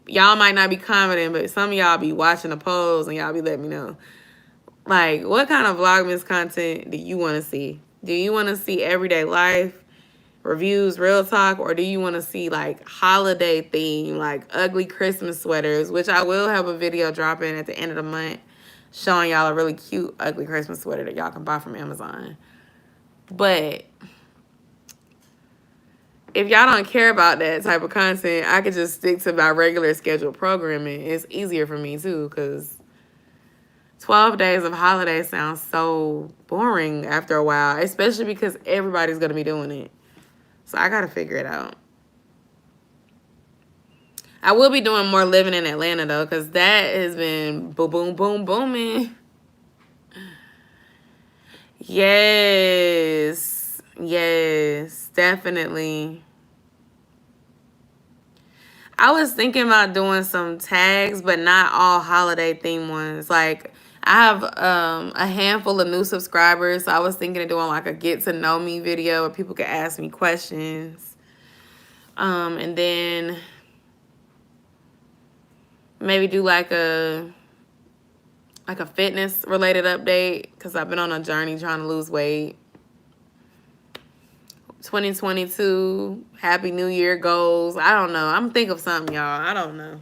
Y'all might not be commenting, but some of y'all be watching the polls and y'all be letting me know. Like, what kind of Vlogmas content do you want to see? Do you want to see everyday life, reviews, real talk, or do you want to see, like, holiday theme, like ugly Christmas sweaters, which I will have a video dropping at the end of the month showing y'all a really cute ugly Christmas sweater that y'all can buy from Amazon. But if y'all don't care about that type of content, I could just stick to my regular scheduled programming. It's easier for me, too, because 12 days of holidays sounds so boring after a while, especially because everybody's going to be doing it. So I got to figure it out. I will be doing more living in Atlanta, though, because that has been boom, boom, boom, booming. Yes. Yes, definitely. I was thinking about doing some tags, but not all holiday themed ones. Like, I have a handful of new subscribers, so I was thinking of doing like a get to know me video where people could ask me questions. And then maybe do like a fitness related update because I've been on a journey trying to lose weight. 2022, Happy New Year goals. I don't know. I'm going to think of something, y'all. I don't know.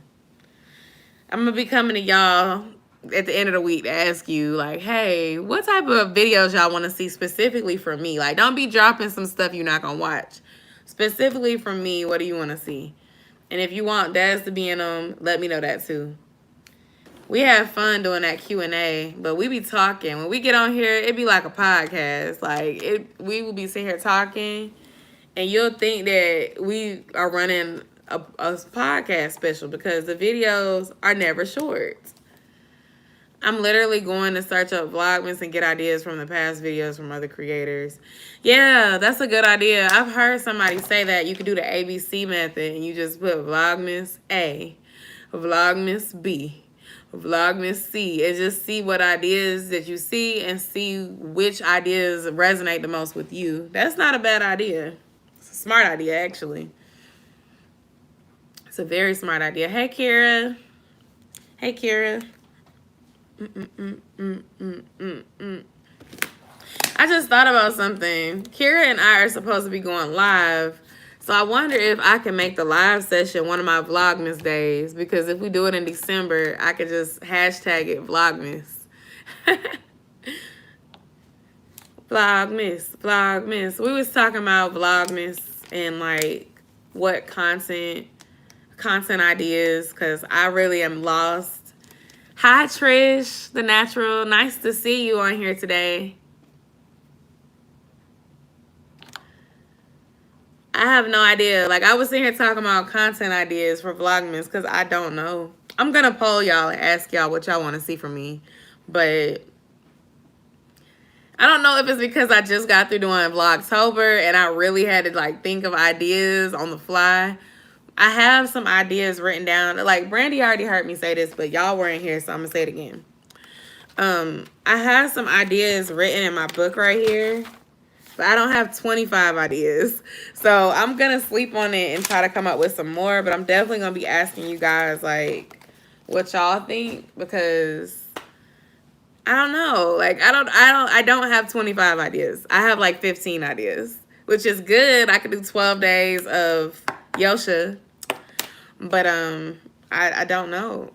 I'm going to be coming to y'all at the end of the week to ask you, like, hey, what type of videos y'all want to see specifically from me? Like, don't be dropping some stuff you're not going to watch. Specifically from me, what do you want to see? And if you want dads to be in them, let me know that too. We have fun doing that Q&A, but we be talking. When we get on here, it be like a podcast. Like, we will be sitting here talking, and you'll think that we are running a podcast special because the videos are never short. I'm literally going to search up Vlogmas and get ideas from the past videos from other creators. Yeah, that's a good idea. I've heard somebody say that you could do the ABC method, and you just put Vlogmas A, Vlogmas B, Vlogmas C, and just see what ideas that you see and see which ideas resonate the most with you. That's not a bad idea. It's a smart idea, actually. It's a very smart idea. Hey, Kira. Hey, Kira. I just thought about something. Kira and I are supposed to be going live. So I wonder if I can make the live session one of my Vlogmas days. Because if we do it in December, I could just hashtag it Vlogmas. Vlogmas, Vlogmas. We was talking about Vlogmas and like what content ideas. Because I really am lost. Hi, Trish, the natural. Nice to see you on here today. I have no idea. Like, I was sitting here talking about content ideas for Vlogmas because I don't know. I'm going to poll y'all and ask y'all what y'all want to see from me. But I don't know if it's because I just got through doing Vlogtober and I really had to, like, think of ideas on the fly. I have some ideas written down. Like, Brandy already heard me say this, but y'all weren't here, so I'm going to say it again. I have some ideas written in my book right here. But I don't have 25 ideas. So I'm going to sleep on it and try to come up with some more. But I'm definitely going to be asking you guys, like, what y'all think. Because I don't know. Like, I don't have 25 ideas. I have, like, 15 ideas. Which is good. I could do 12 days of Yosha. But, I don't know.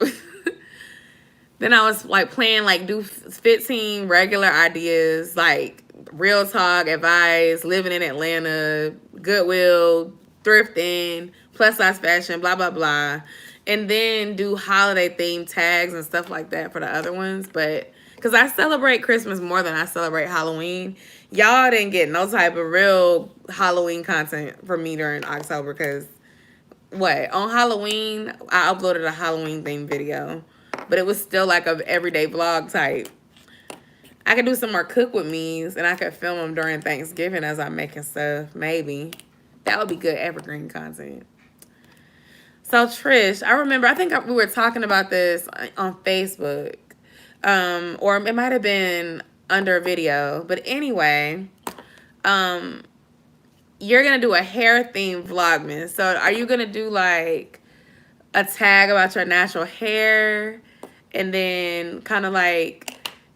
Then I was like planning like do 15 regular ideas, like real talk, advice, living in Atlanta, Goodwill, thrifting, plus size fashion, blah blah blah, and then do holiday themed tags and stuff like that for the other ones. But because I celebrate Christmas more than I celebrate Halloween, y'all didn't get no type of real Halloween content from me during October. Because what, on Halloween I uploaded a Halloween themed video, but it was still like a everyday vlog type. I could do some more cook with me's, and I could film them during Thanksgiving as I'm making stuff. Maybe that would be good evergreen content. So Trish, I remember, I think we were talking about this on Facebook, or it might have been under a video. But anyway, you're gonna do a hair themed Vlogmas. So are you gonna do like a tag about your natural hair, and then kind of like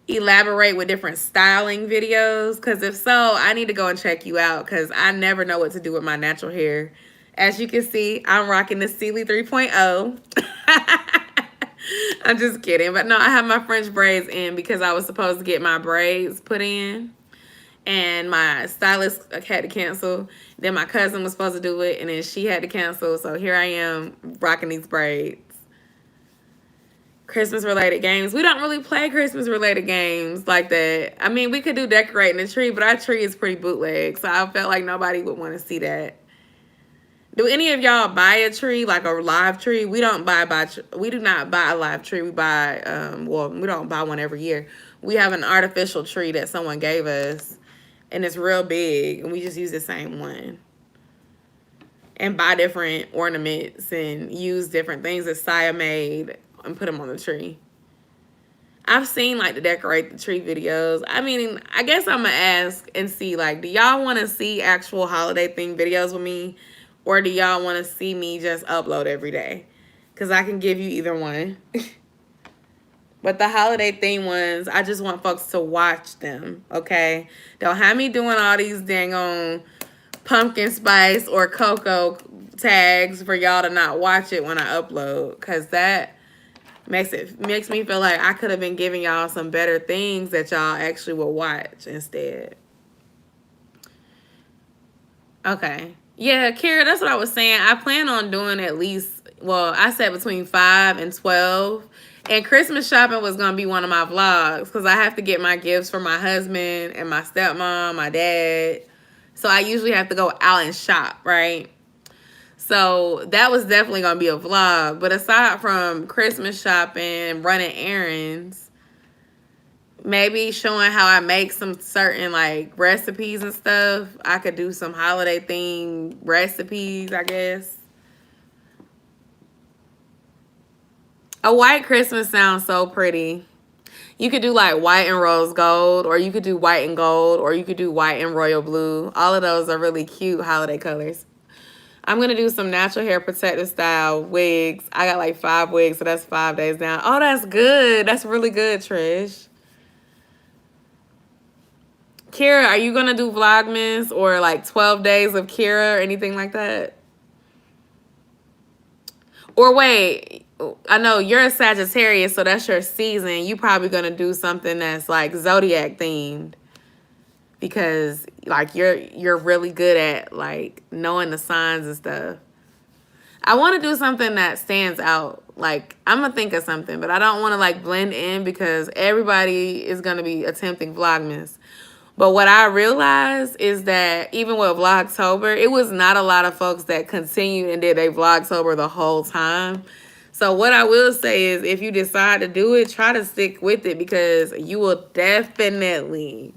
elaborate with different styling videos? Because if so, I need to go and check you out, because I never know what to do with my natural hair. As you can see, I'm rocking the Sealy 3.0. I'm just kidding. But no, I have my French braids in because I was supposed to get my braids put in, and my stylist had to cancel. Then my cousin was supposed to do it, and then she had to cancel. So here I am rocking these braids. Christmas related games. We don't really play Christmas related games like that. I mean, we could do decorating the tree, but our tree is pretty bootleg, so I felt like nobody would want to see that. Do any of y'all buy a tree, like a live tree? We don't we do not buy a live tree. We buy well, we don't buy one every year. We have an artificial tree that someone gave us, and it's real big, and we just use the same one. And buy different ornaments and use different things that Saya made and put them on the tree. I've seen like the decorate the tree videos. I mean, I guess I'm gonna ask and see, like, do y'all want to see actual holiday themed videos with me, or do y'all want to see me just upload every day? Because I can give you either one. But the holiday themed ones, I just want folks to watch them, okay? Don't have me doing all these dang on pumpkin spice or cocoa tags for y'all to not watch it when I upload, because that makes me feel like I could have been giving y'all some better things that y'all actually will watch instead. Okay. Yeah, Kara, that's what I was saying. I plan on doing at least, well, I said between 5 and 12. And Christmas shopping was going to be one of my vlogs, because I have to get my gifts for my husband and my stepmom, my dad. So I usually have to go out and shop, right? So that was definitely going to be a vlog. But aside from Christmas shopping, running errands, maybe showing how I make some certain like recipes and stuff. I could do some holiday themed recipes, I guess. A white Christmas sounds so pretty. You could do like white and rose gold, or you could do white and gold, or you could do white and royal blue. All of those are really cute holiday colors. I'm going to do some natural hair protective style wigs. I got like 5 wigs, so that's 5 days down. Oh, that's good. That's really good, Trish. Kira, are you going to do Vlogmas or like 12 days of Kira or anything like that? Or wait, I know you're a Sagittarius, so that's your season. You probably going to do something that's like zodiac themed, because like you're really good at like knowing the signs and stuff. I want to do something that stands out. Like, I'm going to think of something, but I don't want to like blend in, because everybody is going to be attempting Vlogmas. But what I realized is that even with Vlogtober, it was not a lot of folks that continued and did a Vlogtober the whole time. So what I will say is, if you decide to do it, try to stick with it, because you will definitely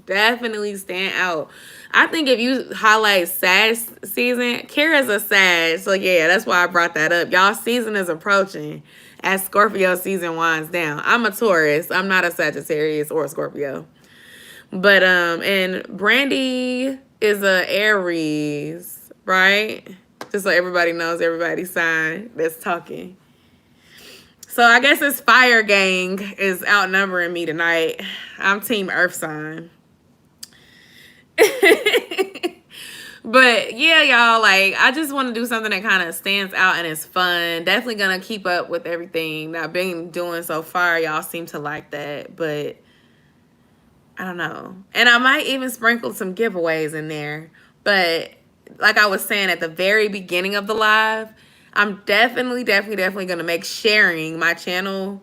stand out. I think if you highlight Sag season, Kara's a Sag, so yeah, that's why I brought that up. Y'all season is approaching as Scorpio season winds down. I'm a Taurus. I'm not a Sagittarius or a Scorpio. But and Brandy is a Aries, right? Just so everybody knows everybody's sign that's talking. So I guess this fire gang is outnumbering me tonight. I'm team earth sign. But yeah, y'all, like I just want to do something that kind of stands out and is fun. Definitely gonna keep up with everything that I've been doing so far. Y'all seem to like that, but I don't know. And I might even sprinkle some giveaways in there. But like I was saying at the very beginning of the live, I'm definitely gonna make sharing my channel,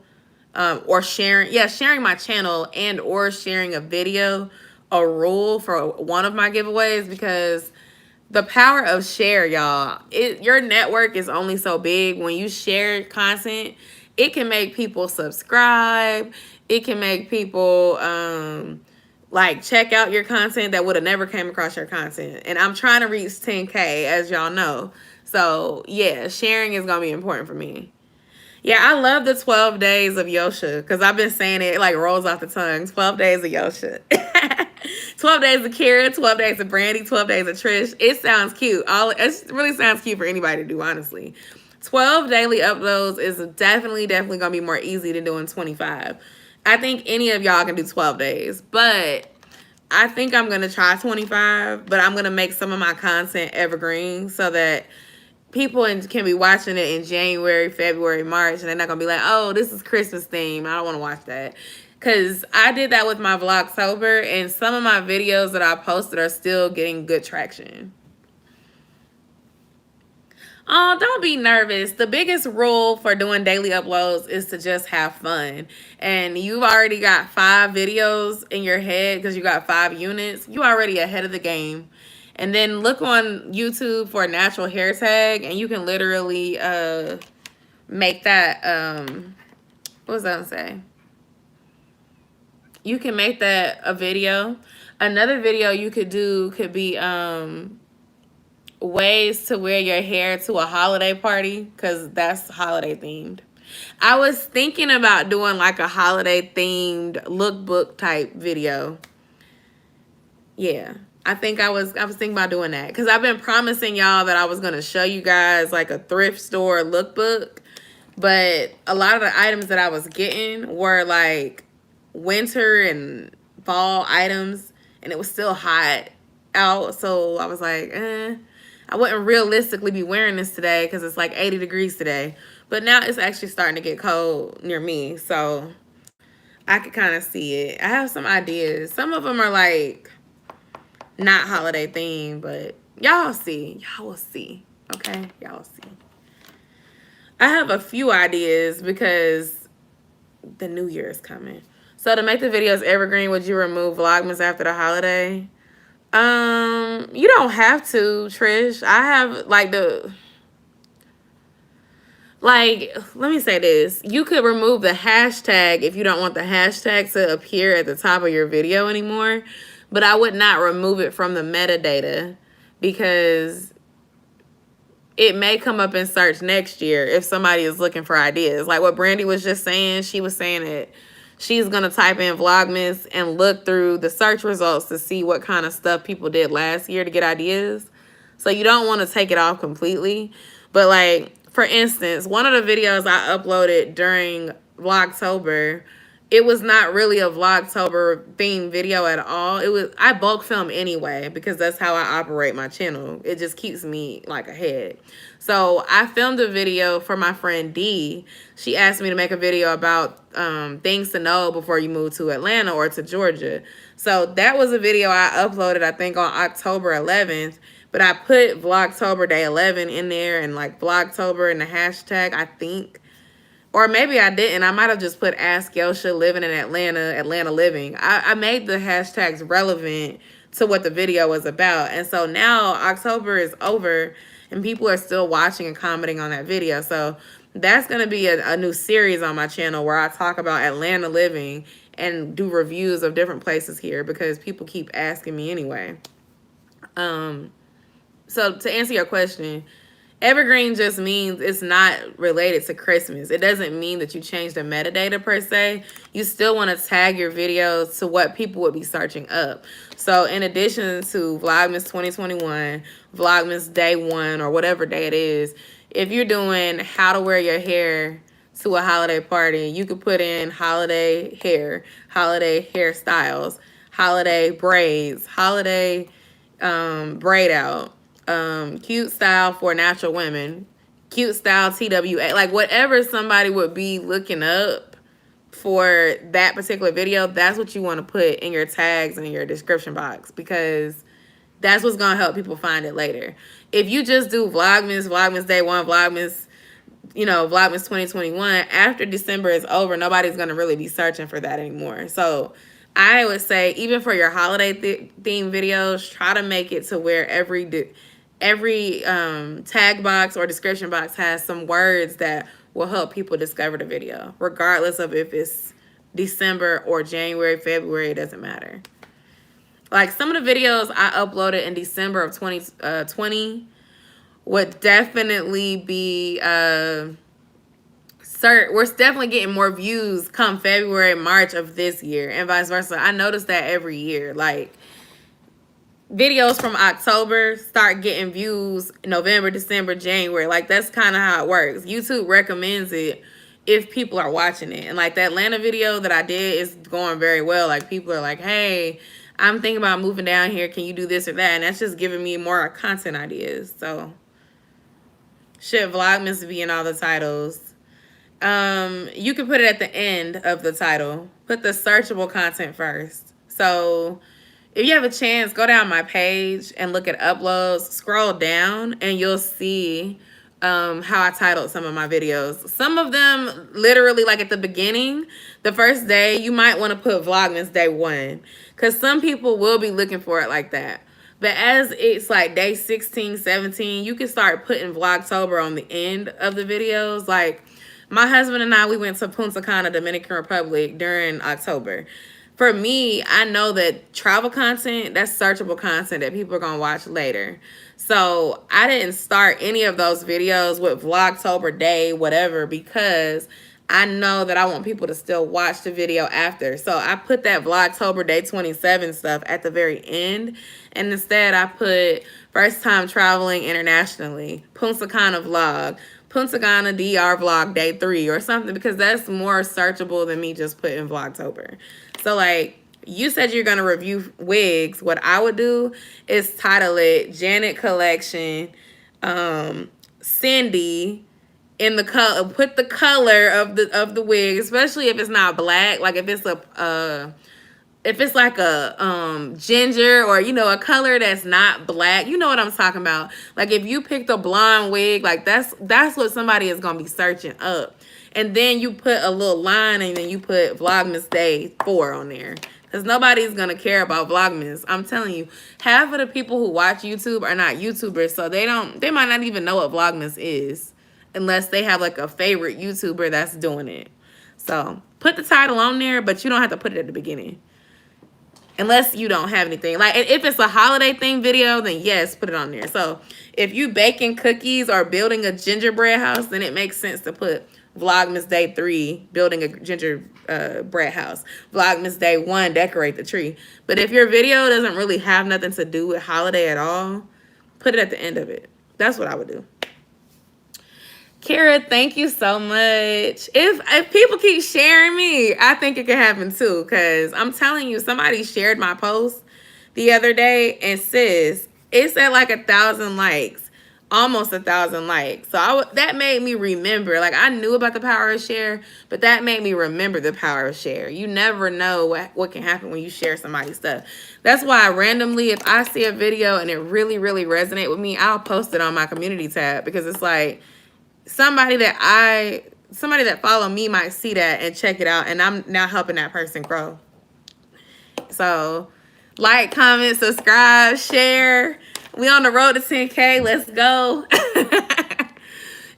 or sharing my channel and or sharing a video a rule for one of my giveaways, because the power of share, y'all. Your network is only so big. When you share content, it can make people subscribe. It can make people like check out your content that would have never came across your content. And I'm trying to reach 10K, as y'all know. So yeah, sharing is gonna be important for me. Yeah, I love the 12 days of Yosha, because I've been saying it like rolls off the tongue. 12 days of Yosha. 12 days of Kira, 12 days of Brandy, 12 days of Trish. It sounds cute. It really sounds cute for anybody to do, honestly. 12 daily uploads is definitely going to be more easy than doing 25. I think any of y'all can do 12 days, but I think I'm going to try 25, but I'm going to make some of my content evergreen so that people can be watching it in January, February, March, and they're not going to be like, oh, this is Christmas theme. I don't want to watch that. Because I did that with my Vlogtober, and some of my videos that I posted are still getting good traction. Oh, don't be nervous. The biggest rule for doing daily uploads is to just have fun. And you've already got 5 videos in your head because you got 5 units. You already ahead of the game. And then look on YouTube for a natural hair tag, and you can literally make that, what was that gonna say? You can make that a video. Another video you could do could be ways to wear your hair to a holiday party, because that's holiday themed. I was thinking about doing like a holiday themed lookbook type video. Yeah, I think I was thinking about doing that, because I've been promising y'all that I was going to show you guys like a thrift store lookbook, but a lot of the items that I was getting were like winter and fall items, and it was still hot out, so I was like, I wouldn't realistically be wearing this today because it's like 80 degrees today. But now it's actually starting to get cold near me, so I could kind of see it. I have some ideas. Some of them are like not holiday themed, but y'all see. Y'all will see. Okay? Y'all will see. I have a few ideas because the new year is coming. So to make the videos evergreen, would you remove Vlogmas after the holiday? You don't have to, Trish. I have let me say this. You could remove the hashtag if you don't want the hashtag to appear at the top of your video anymore, but I would not remove it from the metadata, because it may come up in search next year if somebody is looking for ideas. Like what Brandy was just saying, she was saying that she's going to type in Vlogmas and look through the search results to see what kind of stuff people did last year to get ideas. So you don't want to take it off completely. But like, for instance, one of the videos I uploaded during Vlogtober, it was not really a Vlogtober themed video at all. I bulk film anyway, because that's how I operate my channel. It just keeps me like ahead. So I filmed a video for my friend D. She asked me to make a video about things to know before you move to Atlanta or to Georgia. So that was a video I uploaded, I think, on October 11th. But I put Vlogtober Day 11 in there, and like Vlogtober and the hashtag, I think. Or maybe I didn't. I might have just put Ask Yosha living in Atlanta living. I made the hashtags relevant to what the video was about. And so now October is over and people are still watching and commenting on that video. So that's going to be a new series on my channel where I talk about Atlanta living and do reviews of different places here, because people keep asking me anyway. So to answer your question, evergreen just means it's not related to Christmas. It doesn't mean that you change the metadata per se. You still want to tag your videos to what people would be searching up. So in addition to Vlogmas 2021, Vlogmas Day 1, or whatever day it is, if you're doing how to wear your hair to a holiday party, you could put in holiday hairstyles, holiday braids, holiday braid out, cute style for natural women, cute style TWA, like whatever somebody would be looking up for that particular video, that's what you want to put in your tags and in your description box, because that's what's going to help people find it later. If you just do Vlogmas, Vlogmas Day 1, Vlogmas, Vlogmas 2021, after December is over, nobody's going to really be searching for that anymore. So I would say, even for your holiday theme videos, try to make it to where every tag box or description box has some words that will help people discover the video, regardless of if it's December or January, February, it doesn't matter. Like some of the videos I uploaded in December of 2020 would definitely be we're definitely getting more views come February, March of this year, and vice versa. I noticed that every year. Like videos from October start getting views November, December, January. Like that's kind of how it works. YouTube recommends it if people are watching it. And like the Atlanta video that I did is going very well. Like people are like, hey, I'm thinking about moving down here. Can you do this or that? And that's just giving me more content ideas. So should Vlogmas be in all the titles? You can put it at the end of the title. Put the searchable content first. So if you have a chance, go down my page and look at uploads. Scroll down and you'll see how I titled some of my videos. Some of them literally, like at the beginning, the first day, you might want to put Vlogmas Day 1. Because some people will be looking for it like that. But as it's like day 16, 17, you can start putting Vlogtober on the end of the videos. Like my husband and I, we went to Punta Cana, Dominican Republic during October. For me, I know that travel content, that's searchable content that people are going to watch later. So I didn't start any of those videos with Vlogtober Day, whatever, because I know that I want people to still watch the video after. So I put that Vlogtober Day 27 stuff at the very end. And instead I put first time traveling internationally, Punta Cana vlog, Punta Cana DR vlog Day 3 or something, because that's more searchable than me just putting Vlogtober. So like you said you're going to review wigs. What I would do is title it Janet Collection, Cindy, in the color, put the color of the wig, especially if it's not black. Like if it's like a ginger or a color that's not black, you know what I'm talking about. Like if you picked a blonde wig, like that's what somebody is gonna be searching up. And then you put a little line and then you put Vlogmas Day 4 on there. Because nobody's going to care about Vlogmas. I'm telling you, half of the people who watch YouTube are not YouTubers. So they might not even know what Vlogmas is. Unless they have like a favorite YouTuber that's doing it. So put the title on there, but you don't have to put it at the beginning. Unless you don't have anything. Like if it's a holiday theme video, then yes, put it on there. So if you baking cookies or building a gingerbread house, then it makes sense to put Vlogmas Day 3, building a gingerbread house. Vlogmas Day 1, decorate the tree. But if your video doesn't really have nothing to do with holiday at all, put it at the end of it. That's what I would do. Kira, thank you so much. If people keep sharing me, I think it can happen too. Because I'm telling you, somebody shared my post the other day and sis, it's at like 1,000 likes. Almost 1,000 likes. So that made me remember. Like I knew about the power of share, but that made me remember the power of share. You never know what can happen when you share somebody's stuff. That's why randomly, if I see a video and it really, really resonates with me, I'll post it on my community tab, because it's like somebody that follow me might see that and check it out, and I'm now helping that person grow. So like, comment, subscribe, share. We on the road to 10K. Let's go.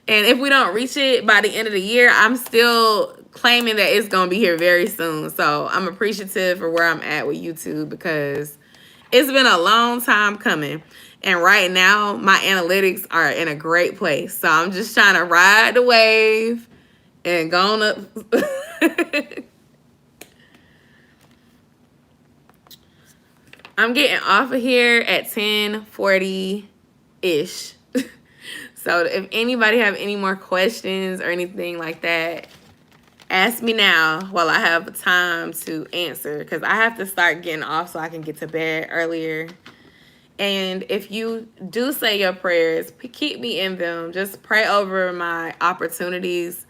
And if we don't reach it by the end of the year, I'm still claiming that it's going to be here very soon. So I'm appreciative for where I'm at with YouTube, because it's been a long time coming. And right now, my analytics are in a great place. So I'm just trying to ride the wave and go on up. I'm getting off of here at 10:40-ish. So if anybody have any more questions or anything like that, ask me now while I have time to answer, because I have to start getting off so I can get to bed earlier. And if you do say your prayers, keep me in them. Just pray over my opportunities.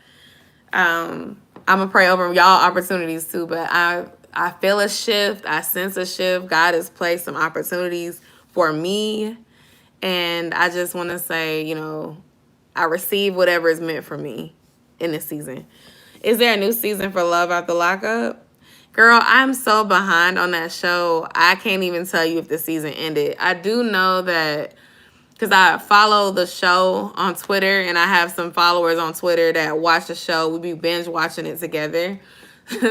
I'm gonna pray over y'all opportunities too, but I feel a shift. I sense a shift. God has placed some opportunities for me, and I just want to say, I receive whatever is meant for me in this season. Is there a new season for Love After Lockup? Girl, I'm so behind on that show. I can't even tell you if the season ended. I do know that because I follow the show on Twitter, and I have some followers on Twitter that watch the show. We be binge watching it together.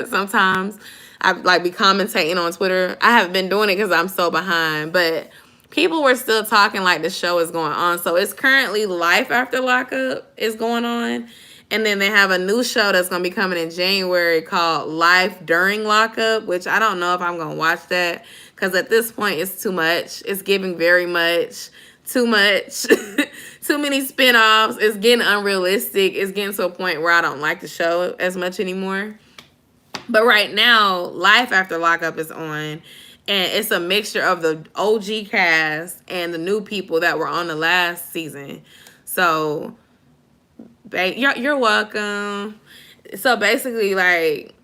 Sometimes I like be commentating on Twitter. I haven't been doing it because I'm so behind, but people were still talking like the show is going on. So it's currently Life After Lockup is going on. And then they have a new show that's going to be coming in January called Life During Lockup, which I don't know if I'm going to watch that because at this point it's too much. It's giving very much, too much, too many spinoffs. It's getting unrealistic. It's getting to a point where I don't like the show as much anymore. But right now, Life After Lockup is on, and it's a mixture of the OG cast and the new people that were on the last season. So, you're welcome. So basically, like,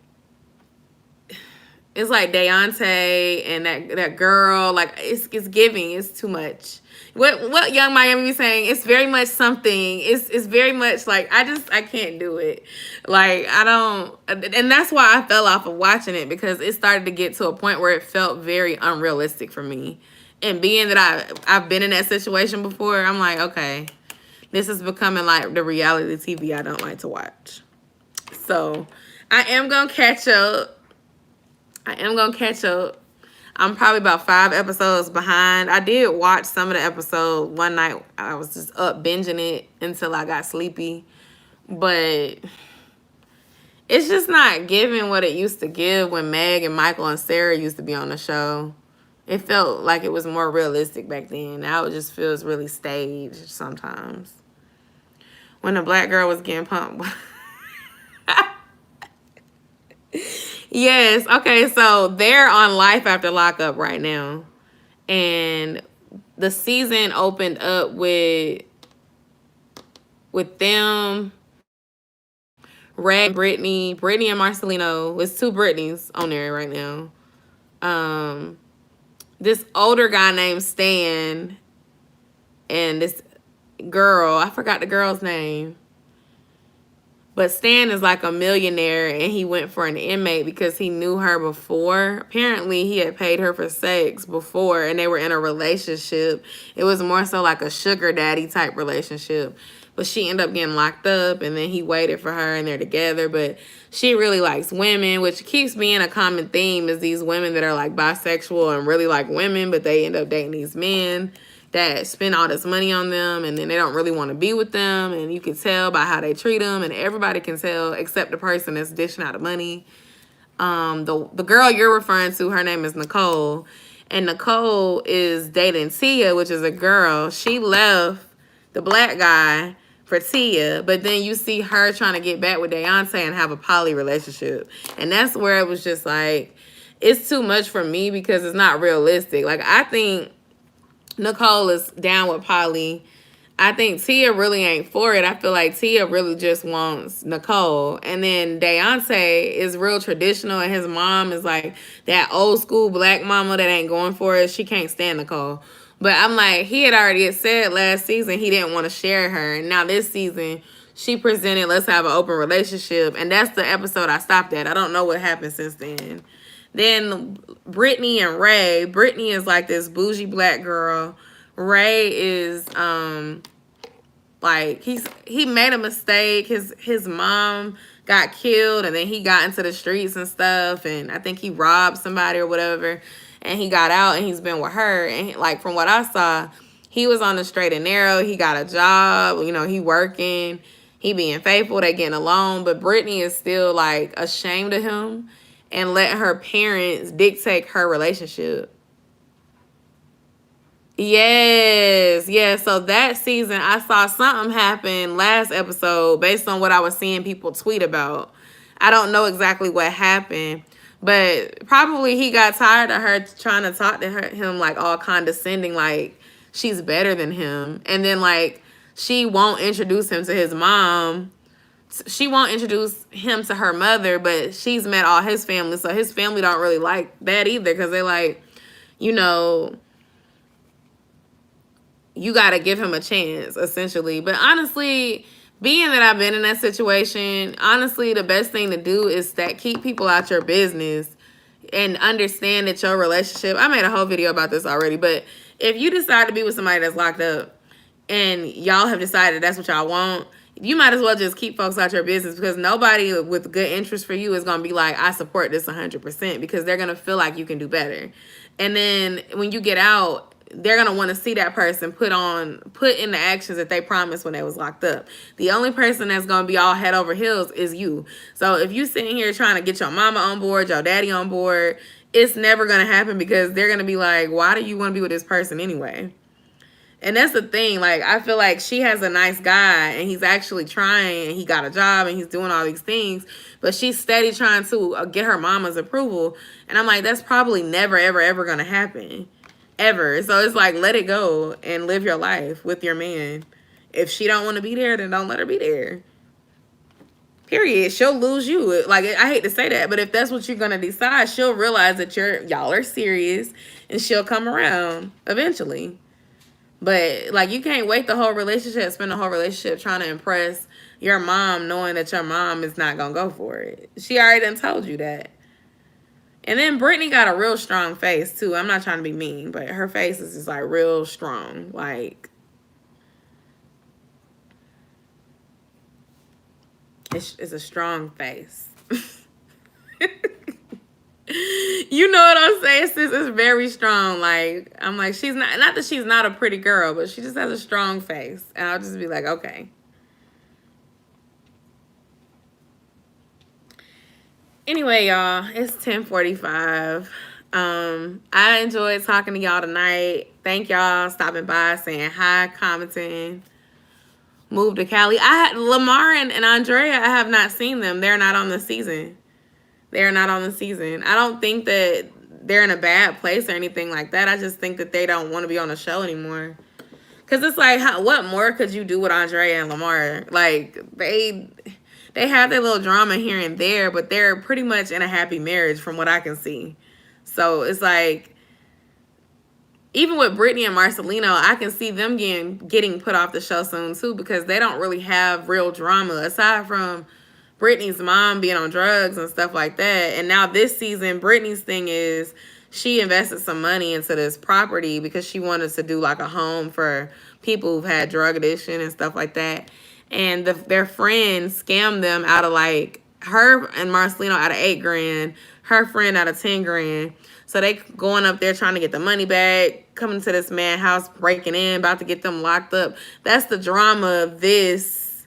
it's like Deontay and that girl, like it's giving. It's too much. What Young Miami be saying? It's very much something. It's very much like I can't do it. Like I don't, and that's why I fell off of watching it because it started to get to a point where it felt very unrealistic for me. And being that I've been in that situation before, I'm like, okay, this is becoming like the reality TV I don't like to watch. So I am gonna catch up. I'm probably about 5 episodes behind. I did watch some of the episode one night. I was just up binging it until I got sleepy. But it's just not giving what it used to give when Meg and Michael and Sarah used to be on the show. It felt like it was more realistic back then. Now it just feels really staged sometimes. When the black girl was getting pumped. Yes. Okay. So they're on Life After Lockup right now. And the season opened up with them, Ray, Brittany and Marcelino. It's 2 Britneys on there right now. This older guy named Stan and this girl, I forgot the girl's name. But Stan is like a millionaire, and he went for an inmate because he knew her before. Apparently, he had paid her for sex before, and they were in a relationship. It was more so like a sugar daddy type relationship. But she ended up getting locked up, and then he waited for her, and they're together. But she really likes women, which keeps being a common theme is these women that are like bisexual and really like women, but they end up dating these men that spend all this money on them, and then they don't really want to be with them, and you can tell by how they treat them, and everybody can tell except the person that's dishing out the money. The girl you're referring to, her name is Nicole, and Nicole is dating Tia, which is a girl. She left the black guy for Tia, but then you see her trying to get back with Deontay and have a poly relationship, and that's where it was just like, it's too much for me because it's not realistic. Like, I think Nicole is down with Polly. I think Tia really ain't for it. I feel like Tia really just wants Nicole. And then Deontay is real traditional, and his mom is like that old school black mama that ain't going for it. She can't stand Nicole. But I'm like, he had already said last season he didn't want to share her. And now this season, she presented, let's have an open relationship. And that's the episode I stopped at. I don't know what happened since then. Then Brittany and Ray. Brittany is like this bougie black girl. Ray is like he made a mistake. His mom got killed, and then he got into the streets and stuff, and I think he robbed somebody or whatever, and he got out and he's been with her. And like from what I saw, he was on the straight and narrow. He got a job, he working, he being faithful, they getting along, but Brittany is still like ashamed of him and let her parents dictate her relationship. Yes. So that season, I saw something happen last episode based on what I was seeing people tweet about. I don't know exactly what happened, But probably he got tired of her trying to talk to him like all condescending, like she's better than him. And then like she won't introduce him to his mom. She won't introduce him to her mother, but she's met all his family. So his family don't really like that either, because they like, you know, you got to give him a chance, essentially. But honestly, being that I've been in that situation, honestly, the best thing to do is that keep people out your business and understand that your relationship, I made a whole video about this already, but if you decide to be with somebody that's locked up and y'all have decided that's what y'all want, you might as well just keep folks out your business, because nobody with good interest for you is going to be like, I support this 100%, because they're going to feel like you can do better. And then when you get out, they're going to want to see that person put in the actions that they promised when they was locked up. The only person that's going to be all head over heels is you. So if you sitting here trying to get your mama on board, your daddy on board, it's never going to happen, because they're going to be like, why do you want to be with this person anyway? And that's the thing. Like, I feel like she has a nice guy and he's actually trying, and he got a job and he's doing all these things, but she's steady trying to get her mama's approval. And I'm like, that's probably never, ever, ever going to happen. Ever. So it's like, let it go and live your life with your man. If she don't want to be there, then don't let her be there. Period. She'll lose you. Like, I hate to say that, but if that's what you're going to decide, she'll realize that y'all are serious, and she'll come around eventually. But like, you can't wait the whole relationship, spend the whole relationship trying to impress your mom, knowing that your mom is not going to go for it. She already done told you that. And then Brittany got a real strong face, too. I'm not trying to be mean, but her face is just, like, real strong. Like, it's a strong face. You know what I'm saying, sis? It's very strong. Like, I'm like, she's not that she's not a pretty girl, but she just has a strong face. And I'll just be like, okay. Anyway, y'all, it's 10:45. I enjoyed talking to y'all tonight. Thank y'all stopping by, saying hi, commenting. Moved to Cali. Lamar and Andrea, I have not seen them. They're not on the season. They're not on the season. I don't think that they're in a bad place or anything like that. I just think that they don't want to be on the show anymore. Because it's like, what more could you do with Andrea and Lamar? Like, they have their little drama here and there, but they're pretty much in a happy marriage from what I can see. So it's like, even with Brittany and Marcelino, I can see them getting put off the show soon too, because they don't really have real drama aside from Brittany's mom being on drugs and stuff like that. And now this season, Brittany's thing is she invested some money into this property because she wanted to do like a home for people who've had drug addiction and stuff like that. And their friend scammed them out of like, her and Marcelino out of $8,000, her friend out of $10,000. So they going up there trying to get the money back, coming to this man's house, breaking in, about to get them locked up. That's the drama of this.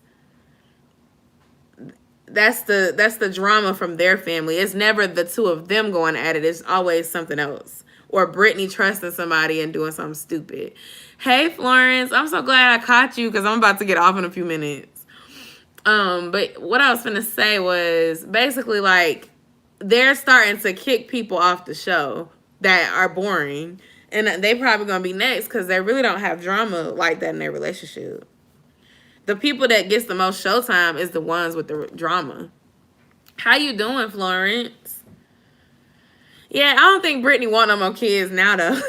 That's the drama from their family. It's never the two of them going at it. It's always something else. Or Brittany trusting somebody and doing something stupid. Hey, Florence. I'm so glad I caught you, because I'm about to get off in a few minutes. But what I was going to say was basically like, they're starting to kick people off the show that are boring. And they probably going to be next, because they really don't have drama like that in their relationship. The people that gets the most showtime is the ones with the drama. How you doing, Florence? Yeah, I don't think Brittany want no more kids now, though.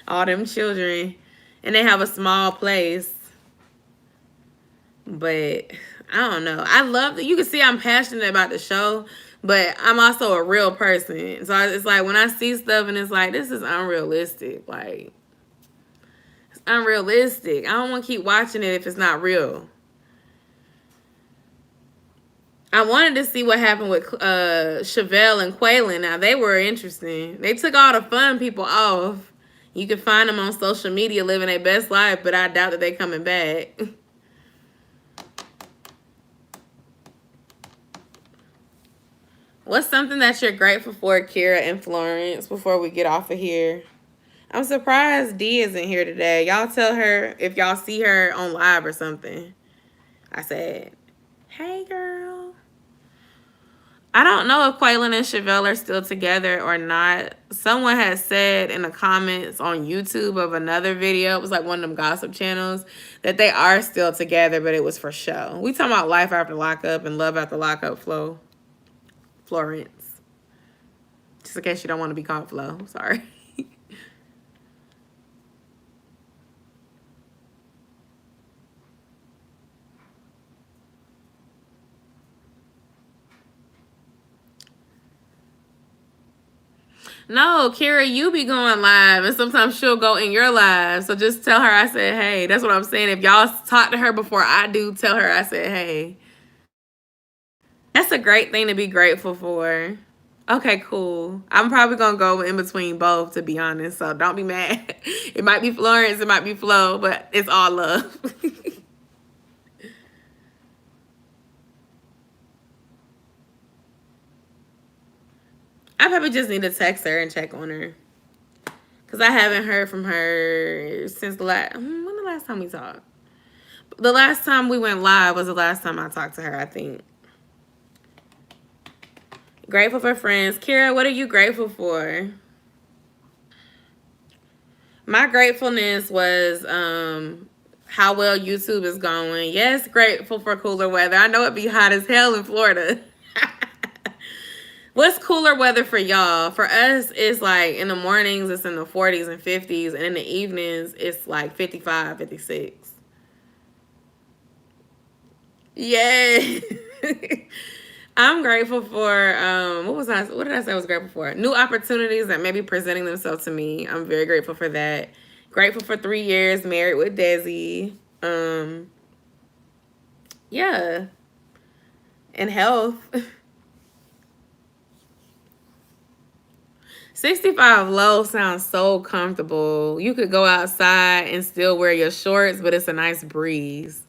All them children. And they have a small place. But I don't know. I love that. You can see I'm passionate about the show, but I'm also a real person. So it's like when I see stuff and it's like, this is unrealistic. Like, it's unrealistic. I don't want to keep watching it if it's not real. I wanted to see what happened with Chevelle and Quaylen. Now, they were interesting. They took all the fun people off. You can find them on social media living their best life, but I doubt that they're coming back. What's something that you're grateful for, Kira and Florence, before we get off of here? I'm surprised Dee isn't here today. Y'all tell her if y'all see her on live or something. I said, hey, girl. I don't know if Quaylin and Chevelle are still together or not. Someone had said in the comments on YouTube of another video, it was like one of them gossip channels, that they are still together, but it was for show. We talking about life after lockup and love after lockup, Florence. Just in case you don't want to be called Flo. Sorry. No, Kira, you be going live, and sometimes she'll go in your live. So just tell her I said hey. That's what I'm saying. If y'all talk to her before I do, tell her I said hey. That's a great thing to be grateful for. Okay, cool. I'm probably going to go in between both, to be honest. So don't be mad. It might be Florence, it might be Flo, but it's all love. I probably just need to text her and check on her. Because I haven't heard from her since the last... When the last time we talked? The last time we went live was the last time I talked to her, I think. Grateful for friends. Kira, what are you grateful for? My gratefulness was how well YouTube is going. Yes, grateful for cooler weather. I know it'd be hot as hell in Florida. What's cooler weather for y'all? For us, it's like in the mornings, it's in the 40s and 50s. And in the evenings, it's like 55, 56. Yeah. I'm grateful for, what did I say I was grateful for? New opportunities that may be presenting themselves to me. I'm very grateful for that. Grateful for 3 years married with Desi. Yeah. And health. 65 low sounds so comfortable. You could go outside and still wear your shorts, but it's a nice breeze.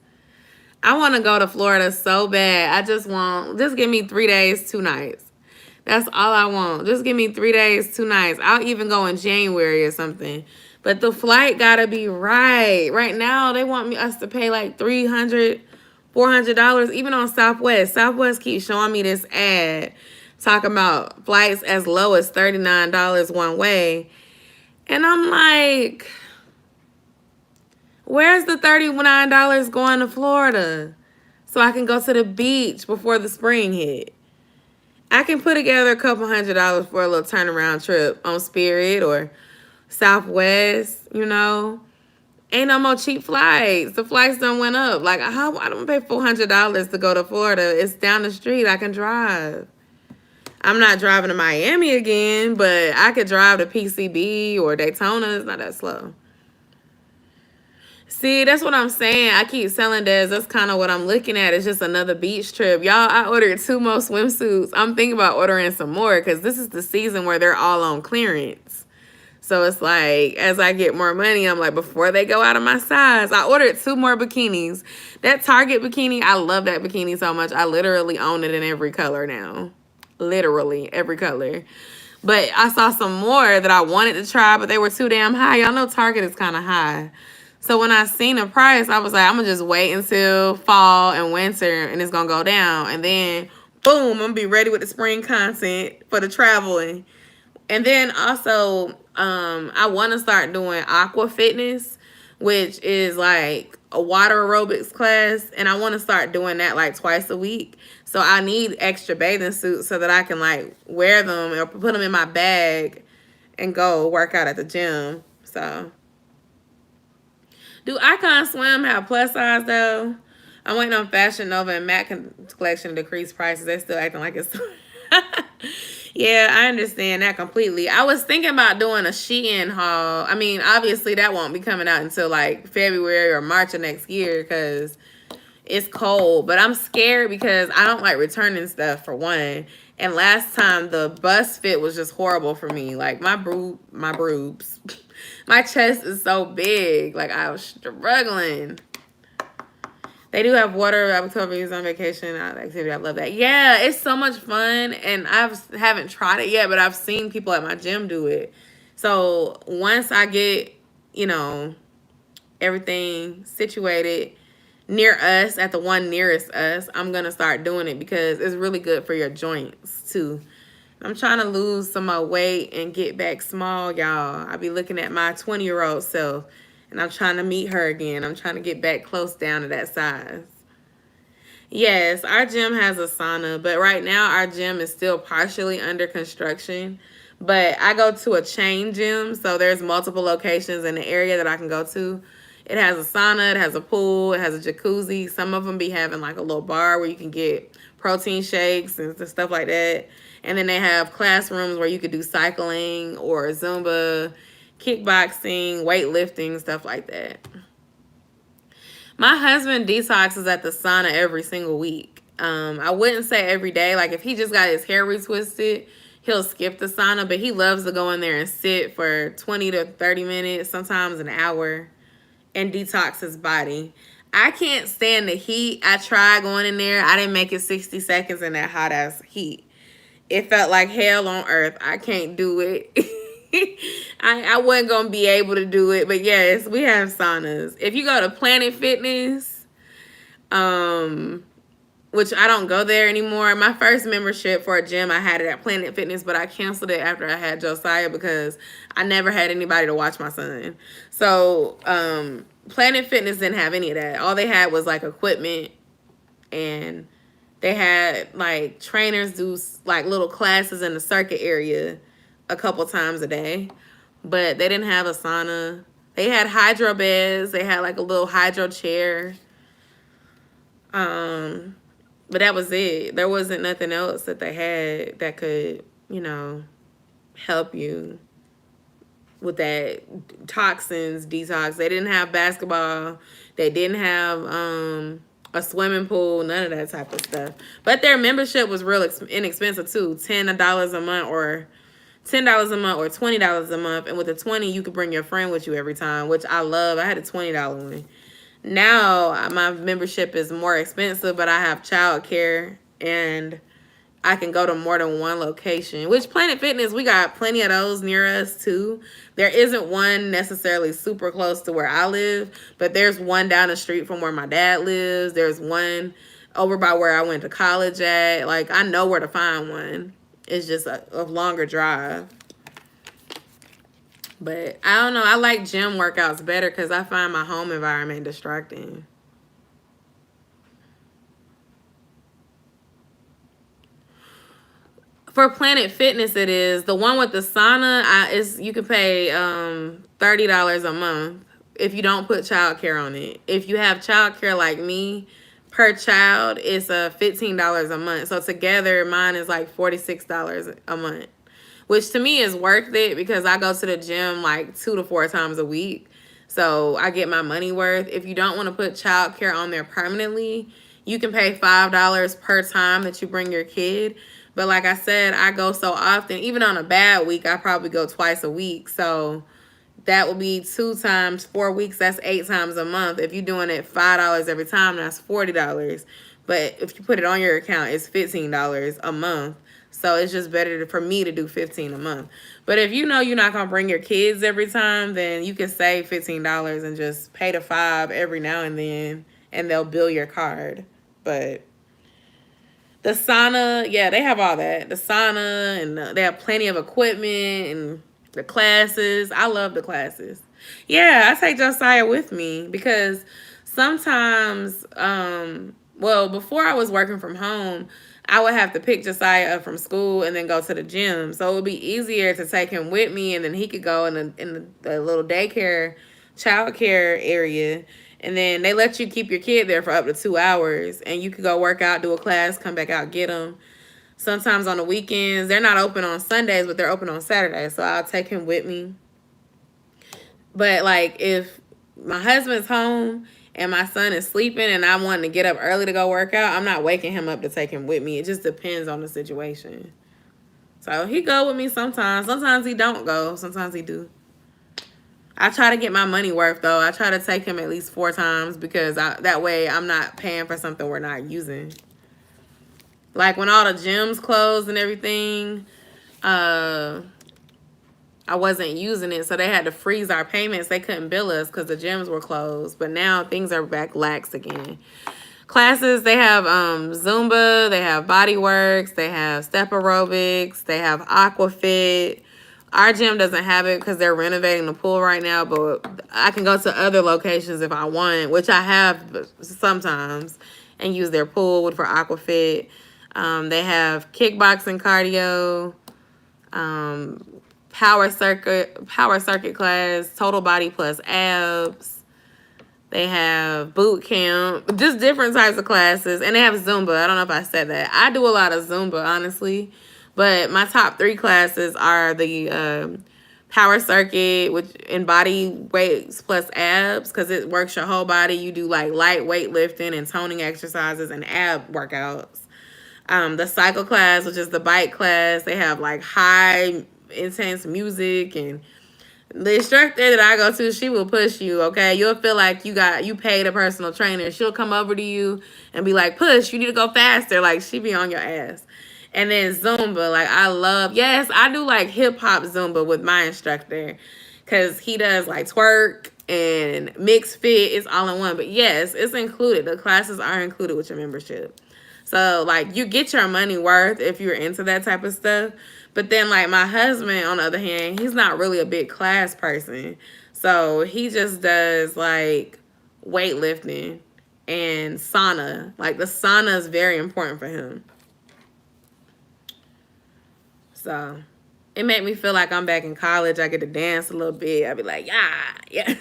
I want to go to Florida so bad. Just give me 3 days, 2 nights. That's all I want. Just give me 3 days, 2 nights. I'll even go in January or something. But the flight got to be right. Right now, they want us to pay like $300, $400, even on Southwest. Southwest keeps showing me this ad talking about flights as low as $39 one way. And I'm like, where's the $39 going to Florida so I can go to the beach before the spring hit? I can put together a couple $100 for a little turnaround trip on Spirit or Southwest, you know. Ain't no more cheap flights. The flights done went up. Like, I don't pay $400 to go to Florida. It's down the street. I can drive. I'm not driving to Miami again, but I could drive to PCB or Daytona. It's not that slow. See, that's what I'm saying. I keep selling Des. That's kind of what I'm looking at. It's just another beach trip. Y'all, I ordered 2 more swimsuits. I'm thinking about ordering some more because this is the season where they're all on clearance. So it's like, as I get more money, I'm like, before they go out of my size, I ordered 2 more bikinis. That Target bikini, I love that bikini so much. I literally own it in every color now. Literally every color. But I saw some more that I wanted to try, but they were too damn high. Y'all know Target is kind of high. So when I seen the price, I was like, I'm going to just wait until fall and winter, and it's going to go down. And then, boom, I'm going to be ready with the spring content for the traveling. And then also, I want to start doing aqua fitness, which is like a water aerobics class. And I want to start doing that like twice a week. So I need extra bathing suits so that I can like wear them or put them in my bag and go work out at the gym. So, do Icon Swim have plus size though? I'm waiting on Fashion Nova and Mac collection to decrease prices. They're still acting like it's... Yeah, I understand that completely. I was thinking about doing a Shein haul. I mean, obviously that won't be coming out until like February or March of next year because it's cold. But I'm scared because I don't like returning stuff for one. And last time the bust fit was just horrible for me. Like my boobs, my chest is so big. Like I was struggling. They do have water activities on vacation activity. I love that. Yeah, it's so much fun. And I haven't tried it yet, but I've seen people at my gym do it. So once I get, you know, everything situated, near us, at the one nearest us, I'm going to start doing it because it's really good for your joints too. I'm trying to lose some more weight and get back small, y'all. I be looking at my 20-year-old self, and I'm trying to meet her again. I'm trying to get back close down to that size. Yes, our gym has a sauna, but right now our gym is still partially under construction. But I go to a chain gym, so there's multiple locations in the area that I can go to. It has a sauna, it has a pool, it has a jacuzzi. Some of them be having like a little bar where you can get protein shakes and stuff like that. And then they have classrooms where you could do cycling or Zumba, kickboxing, weightlifting, stuff like that. My husband detoxes at the sauna every single week. I wouldn't say every day. Like if he just got his hair retwisted, he'll skip the sauna, but he loves to go in there and sit for 20 to 30 minutes, sometimes an hour, and detox his body. I can't stand the heat. I tried going in there. I didn't make it 60 seconds in that hot ass heat. It felt like hell on earth. I can't do it. I wasn't going to be able to do it. But yes, we have saunas. If you go to Planet Fitness, which I don't go there anymore. My first membership for a gym, I had it at Planet Fitness, but I canceled it after I had Josiah because I never had anybody to watch my son. So Planet Fitness didn't have any of that. All they had was like equipment, and they had like trainers do like little classes in the circuit area a couple times a day, but they didn't have a sauna. They had hydro beds. They had like a little hydro chair. But that was it. There wasn't nothing else that they had that could, you know, help you with that toxins detox. They didn't have basketball. They didn't have a swimming pool, none of that type of stuff. But their membership was real inexpensive too. $10 a month or $10 a month or $20 a month. And with the 20, you could bring your friend with you every time, which I love. I had a $20 one. Now my membership is more expensive, but I have childcare and I can go to more than one location, which Planet Fitness, we got plenty of those near us too. There isn't one necessarily super close to where I live, but there's one down the street from where my dad lives. There's one over by where I went to college at. Like, I know where to find one. It's just a longer drive. But I don't know. I like gym workouts better because I find my home environment distracting. For Planet Fitness, it is. The one with the sauna, you can pay $30 a month if you don't put childcare on it. If you have childcare like me, per child, it's $15 a month. So together, mine is like $46 a month, which to me is worth it because I go to the gym like 2 to 4 times a week. So I get my money worth. If you don't want to put childcare on there permanently, you can pay $5 per time that you bring your kid. But like I said, I go so often. Even on a bad week, I probably go twice a week. So that would be 2 times 4 weeks. That's 8 times a month. If you're doing it $5 every time, that's $40. But if you put it on your account, it's $15 a month. So it's just better for me to do $15 a month. But if you know you're not going to bring your kids every time, then you can save $15 and just pay the $5 every now and then, and they'll bill your card. But the sauna, yeah, they have all that. The sauna, and they have plenty of equipment and the classes. I love the classes. Yeah, I take Josiah with me because sometimes, well, before I was working from home, I would have to pick Josiah up from school and then go to the gym. So it would be easier to take him with me, and then he could go in the little daycare, childcare area. And then they let you keep your kid there for up to 2 hours. And you could go work out, do a class, come back out, get them. Sometimes on the weekends, they're not open on Sundays, but they're open on Saturdays. So I'll take him with me. But, like, if my husband's home and my son is sleeping and I want to get up early to go work out, I'm not waking him up to take him with me. It just depends on the situation. So he go with me sometimes. Sometimes he don't go. Sometimes he do. I try to get my money worth, though. I try to take him at least 4 times because that way I'm not paying for something we're not using. Like when all the gyms closed and everything, I I wasn't using it, so they had to freeze our payments. They couldn't bill us because the gyms were closed. But now things are back lax again. Classes, they have Zumba, they have Bodyworks, they have Step Aerobics, they have Aquafit. Our gym doesn't have it because they're renovating the pool right now, but I can go to other locations if I want, which I have sometimes, and use their pool for Aquafit. They have kickboxing cardio, power circuit class, total body plus abs. They have boot camp, just different types of classes. And they have Zumba. I don't know if I said that. I do a lot of Zumba, honestly. But my top 3 classes are the power circuit, which in body weights plus abs, because it works your whole body. You do like light weightlifting and toning exercises and ab workouts. The cycle class, which is the bike class. They have like high intense music, and the instructor that I go to, she will push you, okay? You'll feel like you paid a personal trainer. She'll come over to you and be like, push, you need to go faster. Like, she be on your ass. And then Zumba, like, yes, I do like hip-hop Zumba with my instructor because he does like twerk and mixed fit. It's all in one. But yes, it's included. The classes are included with your membership. So, like, you get your money worth if you're into that type of stuff. But then, like, my husband, on the other hand, he's not really a big class person. So, he just does, like, weightlifting and sauna. Like, the sauna is very important for him. So, it made me feel like I'm back in college. I get to dance a little bit. I'd be like, yeah.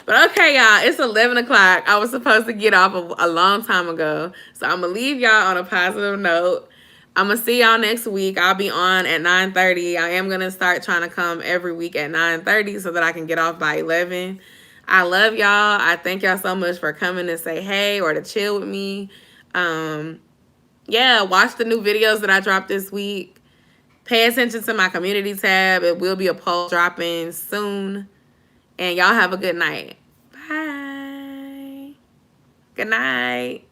But okay, y'all, it's 11 o'clock. I was supposed to get off a long time ago. So, I'm going to leave y'all on a positive note. I'm going to see y'all next week. I'll be on at 9:30. I am going to start trying to come every week at 9:30 so that I can get off by 11. I love y'all. I thank y'all so much for coming to say hey or to chill with me. Yeah, watch the new videos that I dropped this week. Pay attention to my community tab. It will be a poll dropping soon. And y'all have a good night. Bye. Good night.